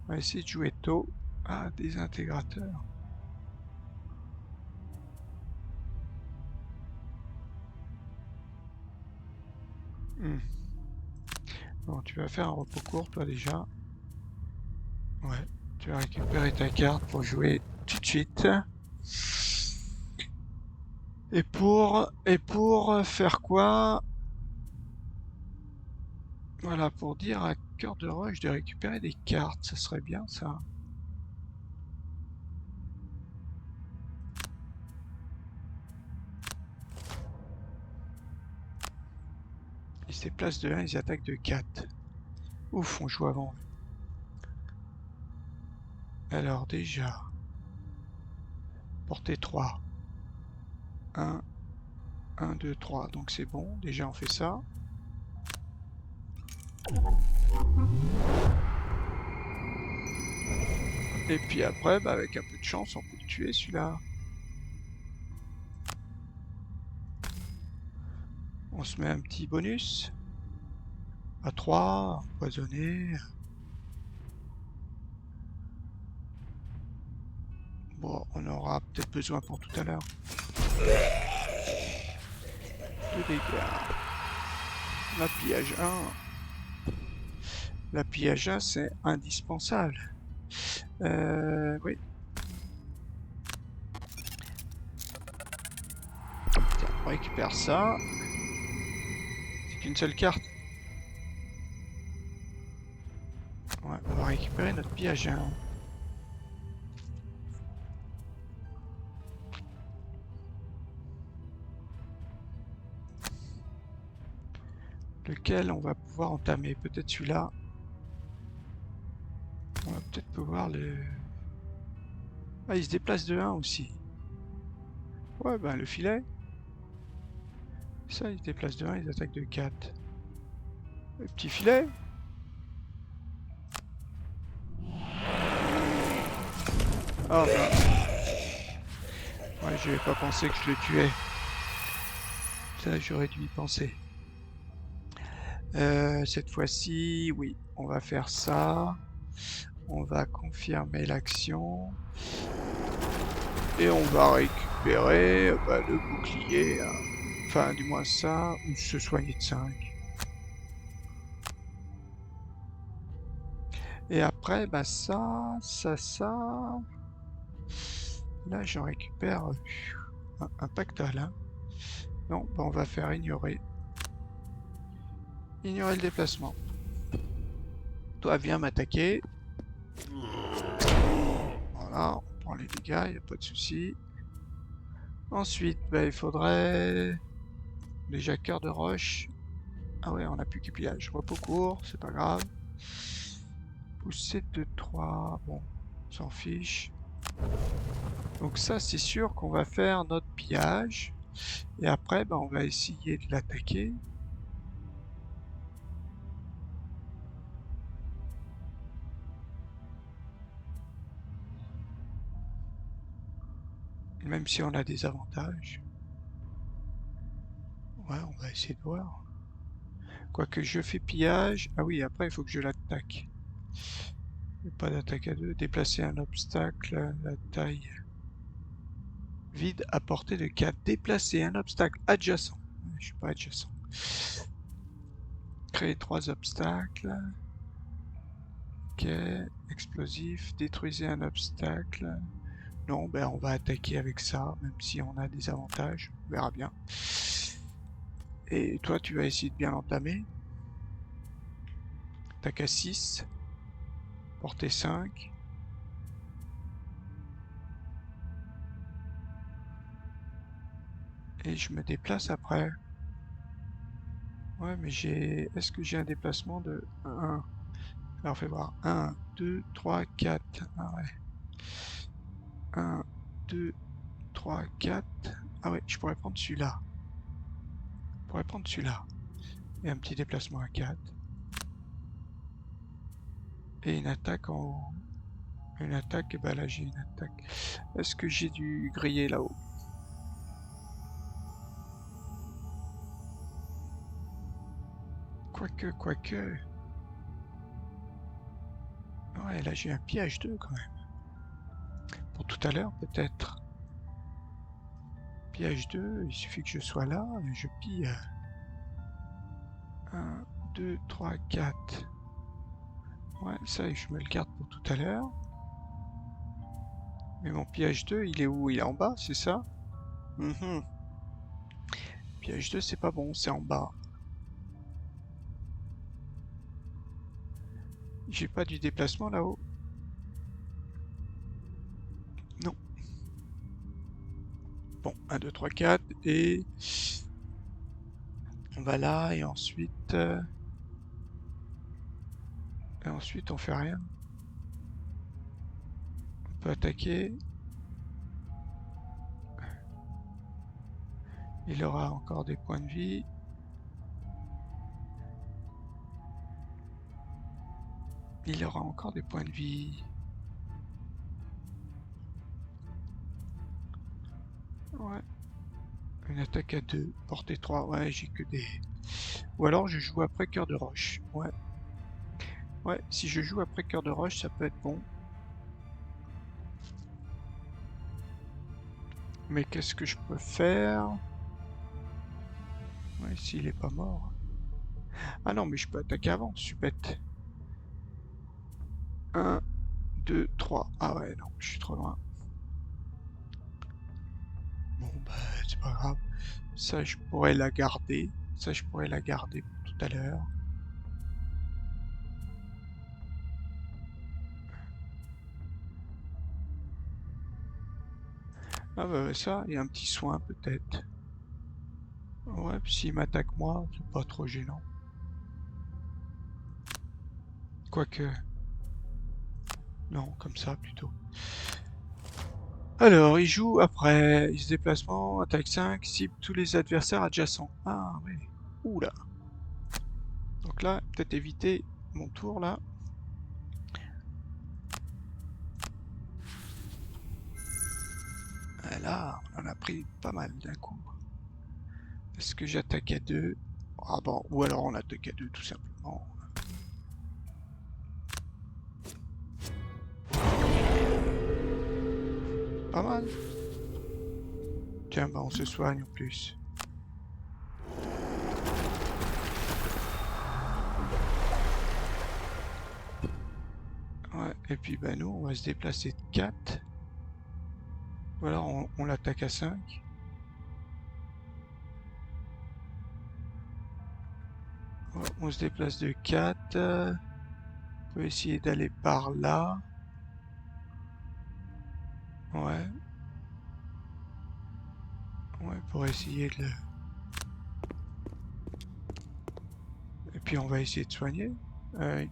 On va essayer de jouer tôt. Ah, désintégrateur. Bon, tu vas faire un repos court, toi, déjà. Ouais, tu vas récupérer ta carte pour jouer tout de suite. Et pour faire quoi? Voilà, pour dire à Cœur de Roche de récupérer des cartes, ça serait bien, ça. Ils se déplacent de 1, ils attaquent de 4. Ouf, on joue avant. Alors, déjà, portée 3. 1, 1, 2, 3. Donc c'est bon, déjà on fait ça. Et puis après, bah, avec un peu de chance, on peut le tuer celui-là. On se met un petit bonus. À 3, empoisonné. Bon, on aura peut-être besoin pour tout à l'heure. 2 dégâts. La pillage 1. La pillage 1, c'est indispensable. Oui. Tiens, on récupère ça. C'est qu'une seule carte. Ouais, on va récupérer notre pillage 1. Lequel on va pouvoir entamer? Peut-être celui-là. On va peut-être pouvoir le... Ah, il se déplace de 1 aussi. Ouais, ben le filet. Ça, il se déplace de 1, ils attaquent de 4. Le petit filet. Ah ben... Ouais, j'avais pas pensé que je le tuais. Ça, j'aurais dû y penser. Cette fois-ci, oui, on va faire ça. On va confirmer l'action. Et on va récupérer bah, le bouclier. Hein. Enfin, du moins ça, ou se soigner de 5. Et après, bah ça. Là, j'en récupère un pactole. Hein. Non, bah on va faire ignorer. Ignorer le déplacement. Toi, viens m'attaquer. Voilà, on prend les dégâts, y a pas de souci. Ensuite, bah, il faudrait déjà cœur de roche. Ah ouais, on a plus qu'épillage. Repos court, c'est pas grave. Poussée de 3, bon, on s'en fiche. Donc ça, c'est sûr qu'on va faire notre pillage. Et après, bah, on va essayer de l'attaquer. Même si on a des avantages. Ouais, on va essayer de voir. Quoique je fais pillage. Ah oui, après, il faut que je l'attaque. Pas d'attaque à deux. Déplacer un obstacle, la taille. Vide à portée de 4. Déplacer un obstacle adjacent. Je suis pas adjacent. Créer 3 obstacles. Ok. Explosif. Détruisez un obstacle. Non, ben on va attaquer avec ça, même si on a des avantages. On verra bien. Et toi, tu vas essayer de bien l'entamer. Attaque à 6. Portée 5. Et je me déplace après. Ouais, mais j'ai... Est-ce que j'ai un déplacement de 1? Alors, fais voir. 1, 2, 3, 4. Ah ouais. 1, 2, 3, 4. Ah ouais, je pourrais prendre celui-là. Je pourrais prendre celui-là. Et un petit déplacement à 4. Et une attaque en haut. Une attaque, et bah là j'ai une attaque. Est-ce que j'ai dû griller là-haut? Quoique. Ouais, là j'ai un piège 2 quand même. Pour tout à l'heure, peut-être. Piège 2, il suffit que je sois là et je pille. 1, 2, 3, 4. Ouais, ça, je me le garde pour tout à l'heure. Mais mon piège 2, il est où? Il est en bas, c'est ça? Piège 2, c'est pas bon, c'est en bas. J'ai pas du déplacement là-haut? Non. Bon, 1, 2, 3, 4, et... On va là, et ensuite... on fait rien. On peut attaquer. Il aura encore des points de vie. Il aura encore des points de vie. Ouais. Une attaque à 2, portée 3. Ouais, j'ai que des... Ou alors je joue après cœur de roche. Ouais. Ouais, si je joue après cœur de roche, ça peut être bon. Mais qu'est-ce que je peux faire? Ouais, s'il est pas mort. Ah non, mais je peux attaquer avant, je suis bête. 1, 2, 3. Ah ouais, non, je suis trop loin. Bon, bah, c'est pas grave. Ça, je pourrais la garder. Ça, je pourrais la garder pour tout à l'heure. Ah bah ça, il y a un petit soin peut-être. Ouais, puis s'il m'attaque moi, c'est pas trop gênant. Quoique... Non, comme ça plutôt. Alors, il joue après. Il se déplacement, attaque 5, cible tous les adversaires adjacents. Ah oui. Oula. Donc là, peut-être éviter mon tour là. Et là, on en a pris pas mal d'un coup. Est-ce que j'attaque à 2? Ah bon, ou alors on attaque à 2 tout simplement. Pas mal. Tiens, bah on se soigne en plus. Ouais, et puis bah nous, on va se déplacer de 4. Ou alors on l'attaque à 5. Ouais, on se déplace de 4. peut essayer d'aller par là. Ouais. Ouais, pour essayer de le... Et puis on va essayer de soigner. Ouais,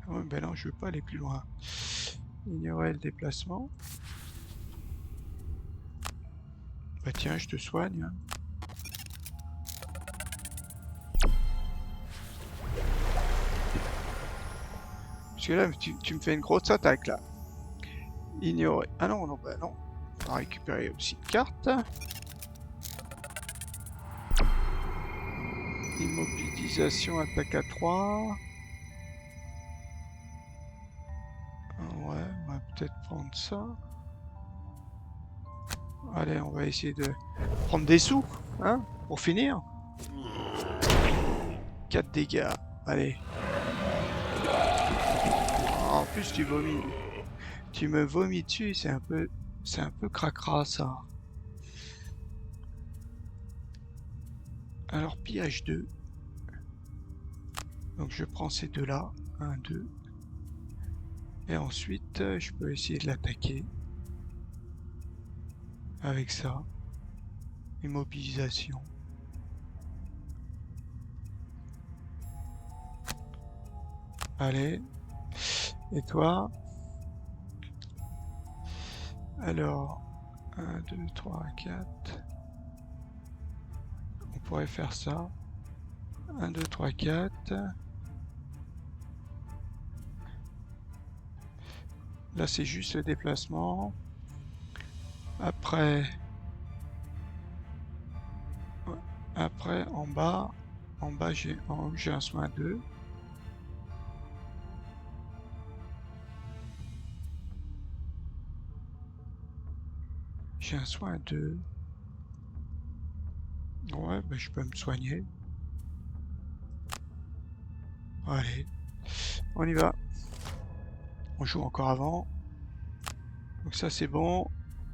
ben non, je veux pas aller plus loin. Ignorer le déplacement. Bah tiens, je te soigne. Hein. Parce que là, tu me fais une grosse attaque là. Ignorer. Ah non, non, bah non. On va récupérer aussi une carte. Immobilisation, attaque à 3. Ouais, on va peut-être prendre ça. Allez, on va essayer de prendre des sous, hein, pour finir. 4 dégâts. Allez. En plus, tu vomis. Tu me vomis dessus, c'est un peu cracra ça. Alors, pillage 2. Donc, je prends ces deux-là. 1, 2. Et ensuite, je peux essayer de l'attaquer. Avec ça. Immobilisation. Allez. Et toi? Alors, 1, 2, 3, 4. On pourrait faire ça. 1, 2, 3, 4. Là, c'est juste le déplacement. Après, en bas, j'ai un soin 2. J'ai un soin 2. Ouais, bah, je peux me soigner. Allez, on y va. On joue encore avant. Donc ça, c'est bon.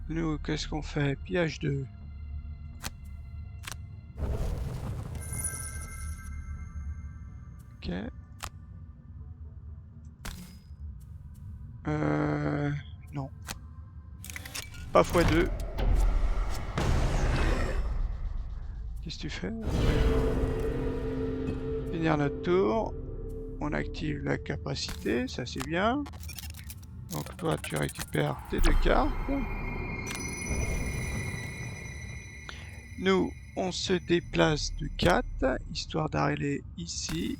Nous, qu'est-ce qu'on fait? Pillage 2. Ok. Non. Pas x2. Qu'est-ce que tu fais? Finir notre tour. On active la capacité, ça c'est bien. Donc toi, tu récupères tes 2 cartes. Nous, on se déplace de 4, histoire d'arriver ici.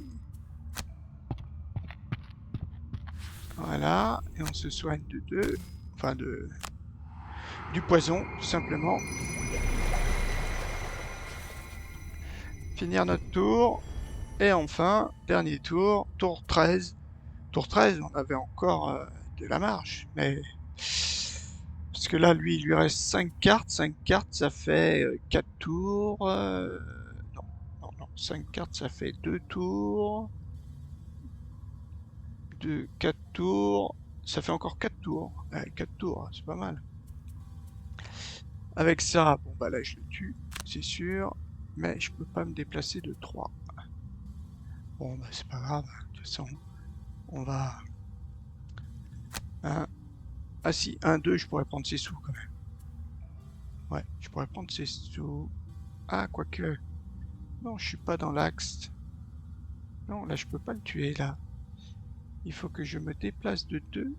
Voilà, et on se soigne de 2. Enfin, du poison, tout simplement. Finir notre tour. Et enfin, dernier tour, tour 13. Tour 13, on avait encore de la marge, mais... Parce que là, lui, il lui reste 5 cartes. 5 cartes, ça fait 4 tours. Non, non, non. 5 cartes, ça fait 2 tours. 4 tours. Ça fait encore 4 tours. 4 tours, c'est pas mal. Avec ça, bon bah là, je le tue, c'est sûr. Mais je peux pas me déplacer de 3. Bon, bah c'est pas grave. De toute façon, on va... Hein. Ah si, 1, 2, je pourrais prendre ses sous quand même. Ouais, je pourrais prendre ses sous. Ah, quoique... Non, je suis pas dans l'axe. Non, là, je peux pas le tuer, là. Il faut que je me déplace de 2.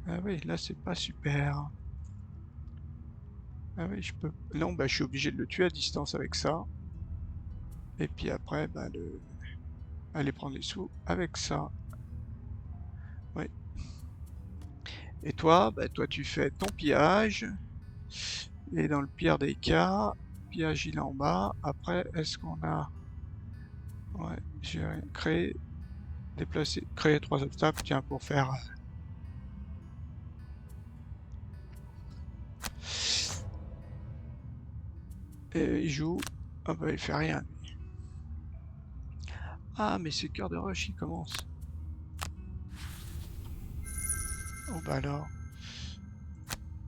Ah oui, là, c'est pas super. Ah oui, je peux... Non, bah, je suis obligé de le tuer à distance avec ça. Et puis après, bah, aller prendre les sous avec ça. Oui. Et toi, bah, toi, tu fais ton pillage. Et dans le pire des cas, pillage, il est en bas. Après, est-ce qu'on a... Ouais, j'ai créé, déplacer, créer 3 obstacles, tiens, pour faire... Et il joue... Ah bah, il fait rien. Ah, mais c'est cœur de rush, il commence. Oh bah alors...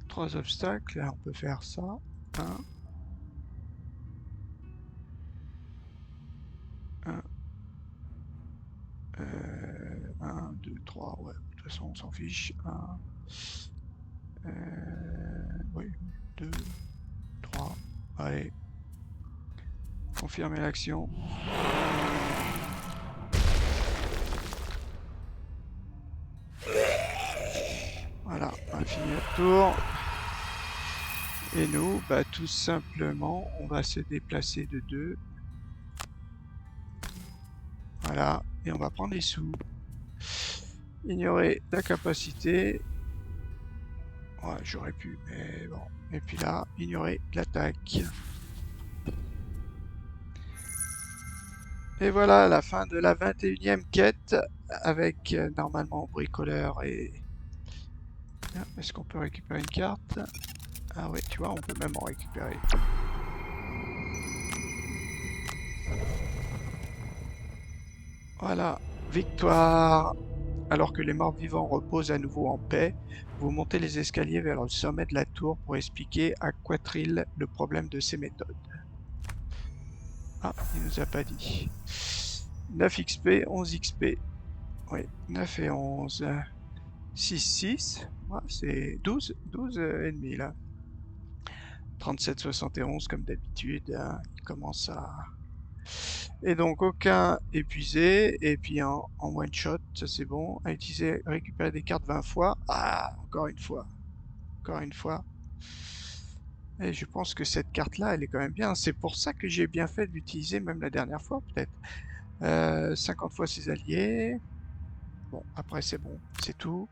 3 obstacles, là on peut faire ça. 1, 1, 3, ouais, de toute façon on s'en fiche. 1, oui, 2, 3, allez, confirmer l'action. Voilà, on a fini notre tour. Et nous, bah, tout simplement, on va se déplacer de 2. Voilà, et on va prendre les sous. Ignorer la capacité. Ouais, j'aurais pu, mais bon. Et puis là, ignorer l'attaque. Et voilà, la fin de la 21e quête, avec normalement bricoleur et... Est-ce qu'on peut récupérer une carte? Ah ouais, tu vois, on peut même en récupérer. Voilà, victoire. Alors que les morts vivants reposent à nouveau en paix, vous montez les escaliers vers le sommet de la tour pour expliquer à Quatril le problème de ses méthodes. Ah, il nous a pas dit. 9 XP, 11 XP. Oui, 9 et 11. 6, 6. Ouais, c'est 12, 12 ennemis là. 37,71 comme d'habitude. Hein, il commence à... Et donc aucun épuisé. Et puis en one shot, ça c'est bon. À utiliser, récupérer des cartes 20 fois. Ah, encore une fois. Encore une fois. Et je pense que cette carte-là, elle est quand même bien. C'est pour ça que j'ai bien fait de l'utiliser même la dernière fois, peut-être. 50 fois ses alliés. Bon, après c'est bon, c'est tout.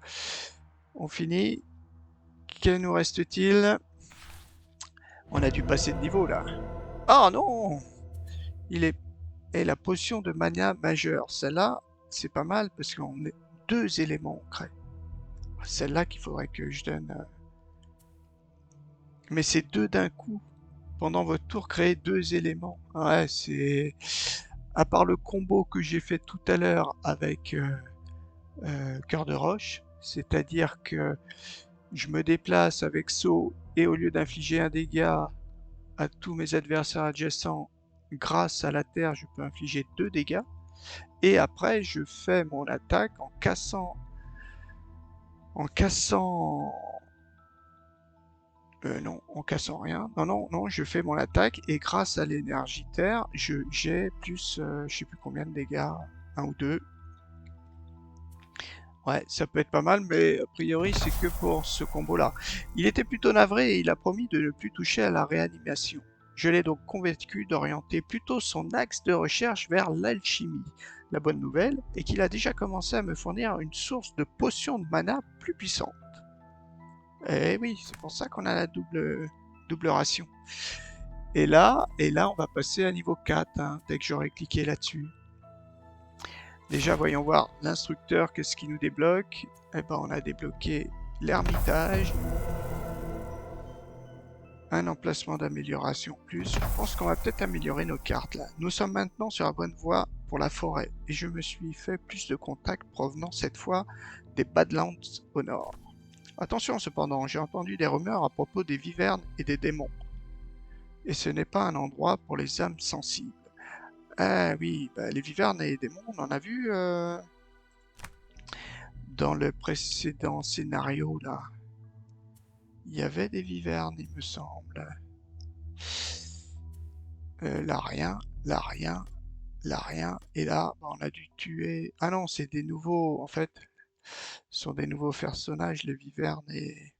On finit. Que nous reste-t-il? On a dû passer de niveau là. Oh non! Il est... Et la potion de mana majeure. Celle-là, c'est pas mal parce qu'on est 2 éléments concrets. Celle-là qu'il faudrait que je donne. Mais c'est 2 d'un coup. Pendant votre tour, créez 2 éléments. Ouais, c'est... À part le combo que j'ai fait tout à l'heure avec Cœur de Roche, c'est-à-dire que je me déplace avec saut et au lieu d'infliger un dégât à tous mes adversaires adjacents, grâce à la terre, je peux infliger 2 dégâts. Et après, je fais mon attaque en cassant... non, en cassant rien. Non, non, non, je fais mon attaque et grâce à l'énergie terre, j'ai plus, je sais plus combien de dégâts, 1 ou 2. Ouais, ça peut être pas mal, mais a priori, c'est que pour ce combo-là. Il était plutôt navré et il a promis de ne plus toucher à la réanimation. Je l'ai donc convaincu d'orienter plutôt son axe de recherche vers l'alchimie. La bonne nouvelle est qu'il a déjà commencé à me fournir une source de potions de mana plus puissante. Eh oui, c'est pour ça qu'on a la double ration. Et là, on va passer à niveau 4, hein, dès que j'aurai cliqué là-dessus. Déjà, voyons voir l'instructeur, qu'est-ce qui nous débloque. Eh ben, on a débloqué l'ermitage. Un emplacement d'amélioration plus. Je pense qu'on va peut-être améliorer nos cartes là. Nous sommes maintenant sur la bonne voie pour la forêt. Et je me suis fait plus de contacts provenant cette fois des Badlands au nord. Attention cependant, j'ai entendu des rumeurs à propos des vivernes et des démons. Et ce n'est pas un endroit pour les âmes sensibles. Ah oui, bah, les vivernes et les démons, on en a vu dans le précédent scénario là. Il y avait des vivernes, il me semble. Là rien, là rien, là rien. Et là, bah, on a dû tuer... Ah non, c'est des nouveaux, en fait. Ce sont des nouveaux personnages, les vivernes et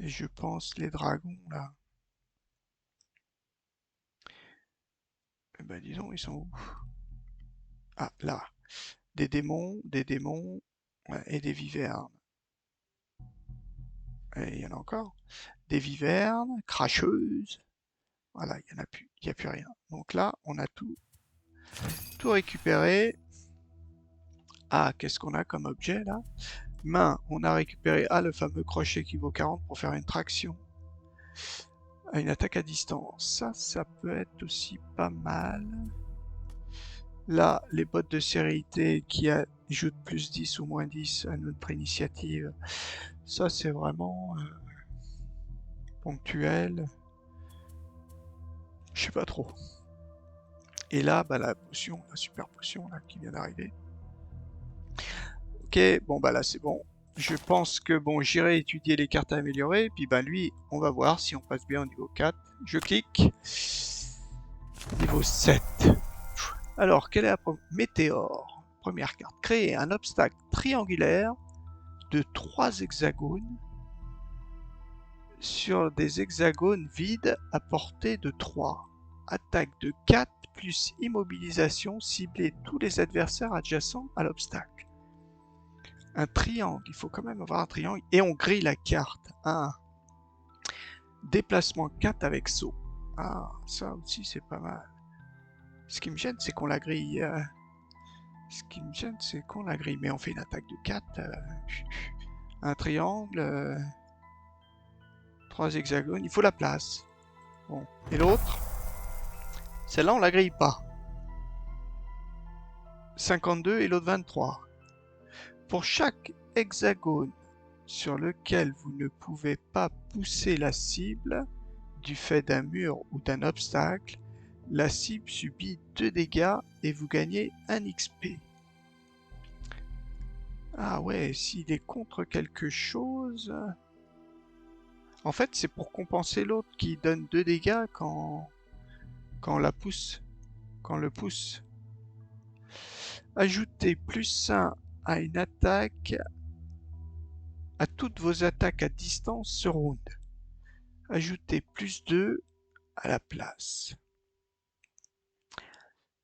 je pense les dragons là. Eh ben disons, ils sont où? Ah, là. Des démons ouais, et des vivernes. Et il y en a encore. Des vivernes, cracheuses. Voilà, il n'y en a plus, il n'y a plus rien. Donc là, on a tout récupéré. Ah, qu'est-ce qu'on a comme objet là? Main, on a récupéré le fameux crochet qui vaut 40 pour faire une traction. Une attaque à distance. Ça peut être aussi pas mal. Là, les bottes de sérénité qui ajoutent plus 10 ou moins 10 à notre initiative. Ça, c'est vraiment ponctuel. Je sais pas trop. Et là, bah, la potion, la super potion là, qui vient d'arriver. Ok, bon bah là c'est bon. Je pense que bon, j'irai étudier les cartes à améliorer, et puis bah lui, on va voir si on passe bien au niveau 4. Je clique. Niveau 7. Alors, quelle est la Météore. Première carte. Créer un obstacle triangulaire de 3 hexagones sur des hexagones vides à portée de 3. Attaque de 4 plus immobilisation, cibler tous les adversaires adjacents à l'obstacle. Un triangle, il faut quand même avoir un triangle. Et on grille la carte. Déplacement 4 avec saut. Ah, ça aussi c'est pas mal. Ce qui me gêne, c'est qu'on la grille. Mais on fait une attaque de 4. Un triangle. 3 hexagones, il faut la place. Bon. Et l'autre, celle-là on la grille pas. 52 et l'autre 23. Pour chaque hexagone sur lequel vous ne pouvez pas pousser la cible du fait d'un mur ou d'un obstacle, la cible subit 2 dégâts et vous gagnez 1 XP. Ah ouais, s'il est contre quelque chose... En fait, c'est pour compenser l'autre qui donne 2 dégâts quand on la pousse. Quand on le pousse. Ajoutez +1 à une attaque, à toutes vos attaques à distance ce round. Ajoutez +2 à la place.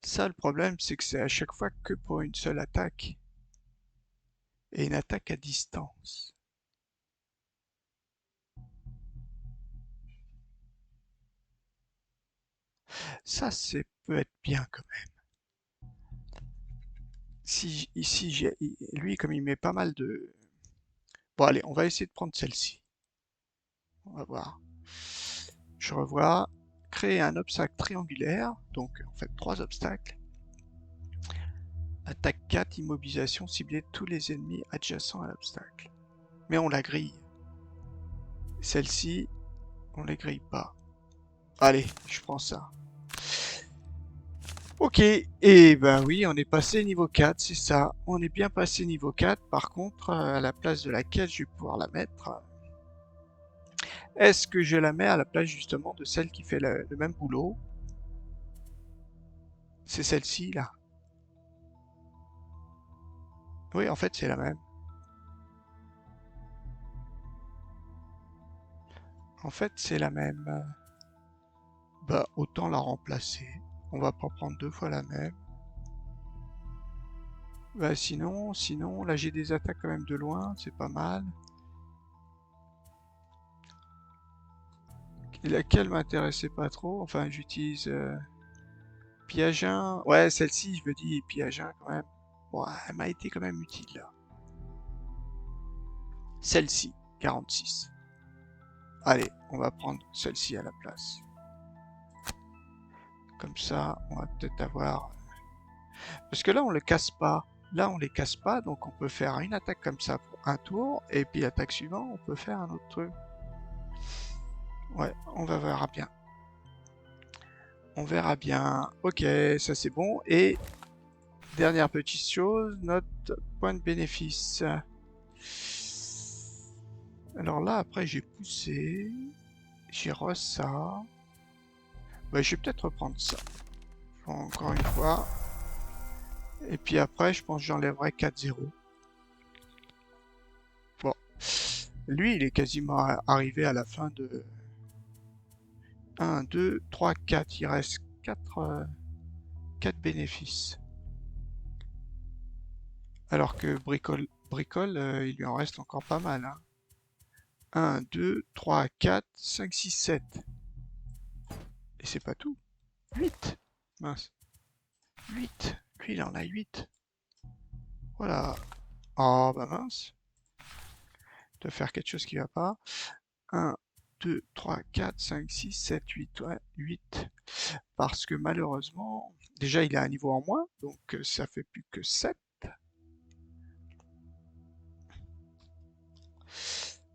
Ça, le problème, c'est que c'est à chaque fois que pour une seule attaque. Et une attaque à distance. Ça, c'est peut être bien quand même. Si ici, lui, comme il met pas mal de... Bon, allez, on va essayer de prendre celle-ci. On va voir. Je revois. Créer un obstacle triangulaire. Donc, en fait, 3 obstacles. Attaque 4, immobilisation, cibler tous les ennemis adjacents à l'obstacle. Mais on la grille. Celle-ci, on les grille pas. Allez, je prends ça. Ok, et ben oui, on est passé niveau 4, c'est ça. On est bien passé niveau 4. Par contre, à la place de laquelle je vais pouvoir la mettre, est-ce que je la mets à la place justement de celle qui fait le même boulot? C'est celle-ci, là. Oui, en fait, c'est la même. En fait, c'est la même. Bah, autant la remplacer. On va pas prendre 2 fois la même. Bah, sinon, là j'ai des attaques quand même de loin, c'est pas mal. Laquelle m'intéressait pas trop, enfin j'utilise Piagin. Ouais, celle-ci, je me dis Piagin quand même. Bon, elle m'a été quand même utile là. Celle-ci, 46. Allez, on va prendre celle-ci à la place. Comme ça, on va peut-être avoir... Parce que là, on le casse pas. Là, on les casse pas, donc on peut faire une attaque comme ça pour un tour, et puis l'attaque suivante, on peut faire un autre truc. Ouais, on va voir bien. On verra bien. Ok, ça c'est bon. Et dernière petite chose, notre point de bénéfice. Alors là, après, j'ai poussé. J'ai ça. Bah, je vais peut-être reprendre ça. Encore une fois. Et puis après, je pense que j'enlèverai 4-0. Bon. Lui, il est quasiment arrivé à la fin de... 1, 2, 3, 4. Il reste 4 bénéfices. Alors que Bricole, il lui en reste encore pas mal. Hein. 1, 2, 3, 4, 5, 6, 7. Et c'est pas tout. 8. Mince. 8. Lui, il en a 8. Voilà. Oh, bah mince. Il doit faire quelque chose qui va pas. 1, 2, 3, 4, 5, 6, 7, 8. Ouais, 8. Parce que malheureusement, déjà, il a un niveau en moins. Donc, ça fait plus que 7.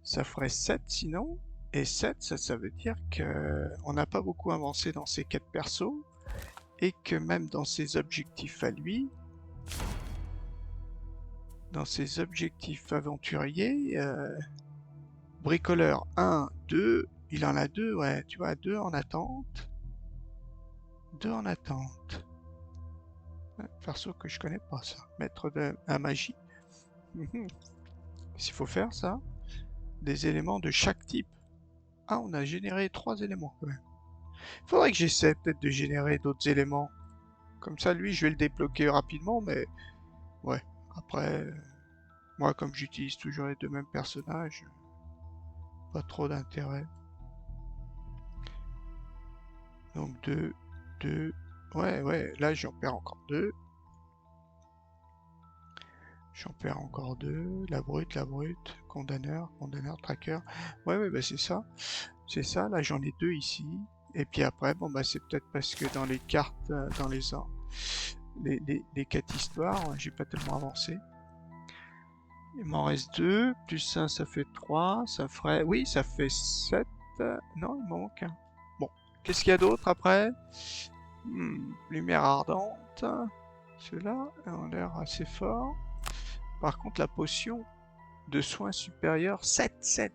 Ça ferait 7 sinon. Et 7, ça veut dire qu'on n'a pas beaucoup avancé dans ses quêtes perso. Et que même dans ses objectifs à lui, dans ses objectifs aventuriers, bricoleur 1, 2, il en a 2, ouais, tu vois, 2 en attente. 2 en attente. Perso que je connais pas ça. Maître de la magie. S'il faut faire ça, des éléments de chaque type. Ah, on a généré 3 éléments quand même. Il faudrait que j'essaie peut-être de générer d'autres éléments. Comme ça, lui, je vais le débloquer rapidement, mais ouais. Après, moi, comme j'utilise toujours les deux mêmes personnages, pas trop d'intérêt. Donc 2, 2. Ouais, là, j'en perds encore 2. J'en perds encore 2. La brute, condamneur, tracker. Ouais, bah c'est ça. C'est ça, là, j'en ai 2 ici. Et puis après, bon, bah c'est peut-être parce que dans les cartes, dans les 4 histoires, j'ai pas tellement avancé. Il m'en reste 2, plus 1, ça fait 3, ça ferait... Oui, ça fait 7. Non, il m'en manque un. Bon, qu'est-ce qu'il y a d'autre après? Lumière ardente. Ceux-là ont l'air assez forts. Par contre, la potion de soins supérieurs, 7.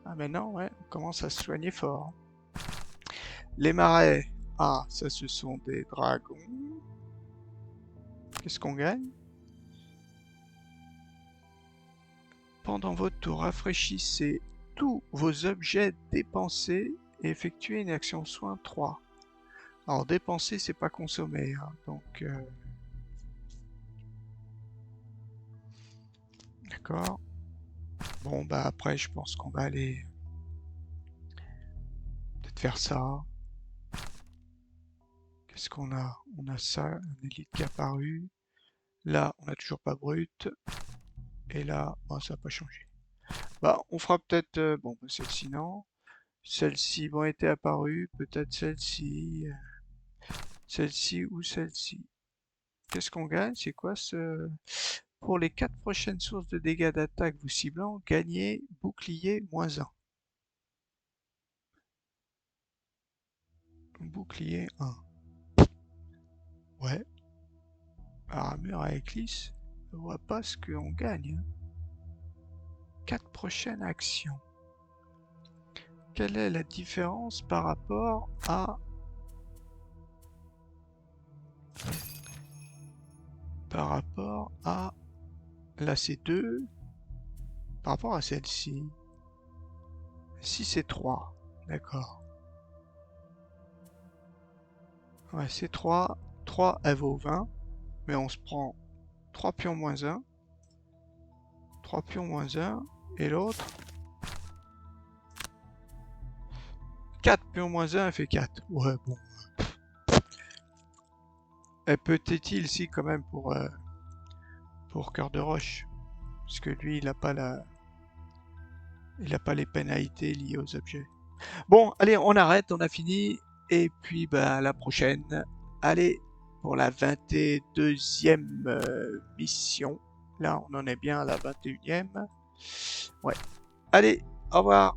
Ah, maintenant, ouais, on commence à se soigner fort. Les marais. Ah, ça, ce sont des dragons. Qu'est-ce qu'on gagne? Pendant votre tour, rafraîchissez tous vos objets dépensés et effectuez une action soin 3. Alors, dépenser, c'est pas consommer, hein, donc... D'accord. Bon, bah après, je pense qu'on va aller... peut-être faire ça. Qu'est-ce qu'on a? On a ça, un élite qui est apparu. Là, on n'a toujours pas brut. Et là, bon, ça n'a pas changé. Bah, on fera peut-être... bon, bah, celle-ci, non. Celles-ci vont être apparues. Peut-être celle-ci. Celle-ci ou celle-ci. Qu'est-ce qu'on gagne? C'est quoi ce... Pour les 4 prochaines sources de dégâts d'attaque vous ciblant, gagnez bouclier -1. Bouclier 1. Ouais. Armure avec lisse. Je vois pas ce qu'on gagne. 4 prochaines actions. Quelle est la différence par rapport à... Là, c'est 2. Par rapport à celle-ci. Si c'est 3. D'accord. Ouais, c'est 3. 3, elle vaut 20. Mais on se prend 3 pions -1. 3 pions -1. Et l'autre 4 pions -1, elle fait 4. Ouais, bon. Elle peut-être si quand même pour Cœur de Roche. Parce que lui, il n'a pas les pénalités liées aux objets. Bon, allez, on arrête, on a fini. Et puis, bah, à la prochaine. Allez, pour la 22e mission. Là, on en est bien à la 21e. Ouais. Allez, au revoir.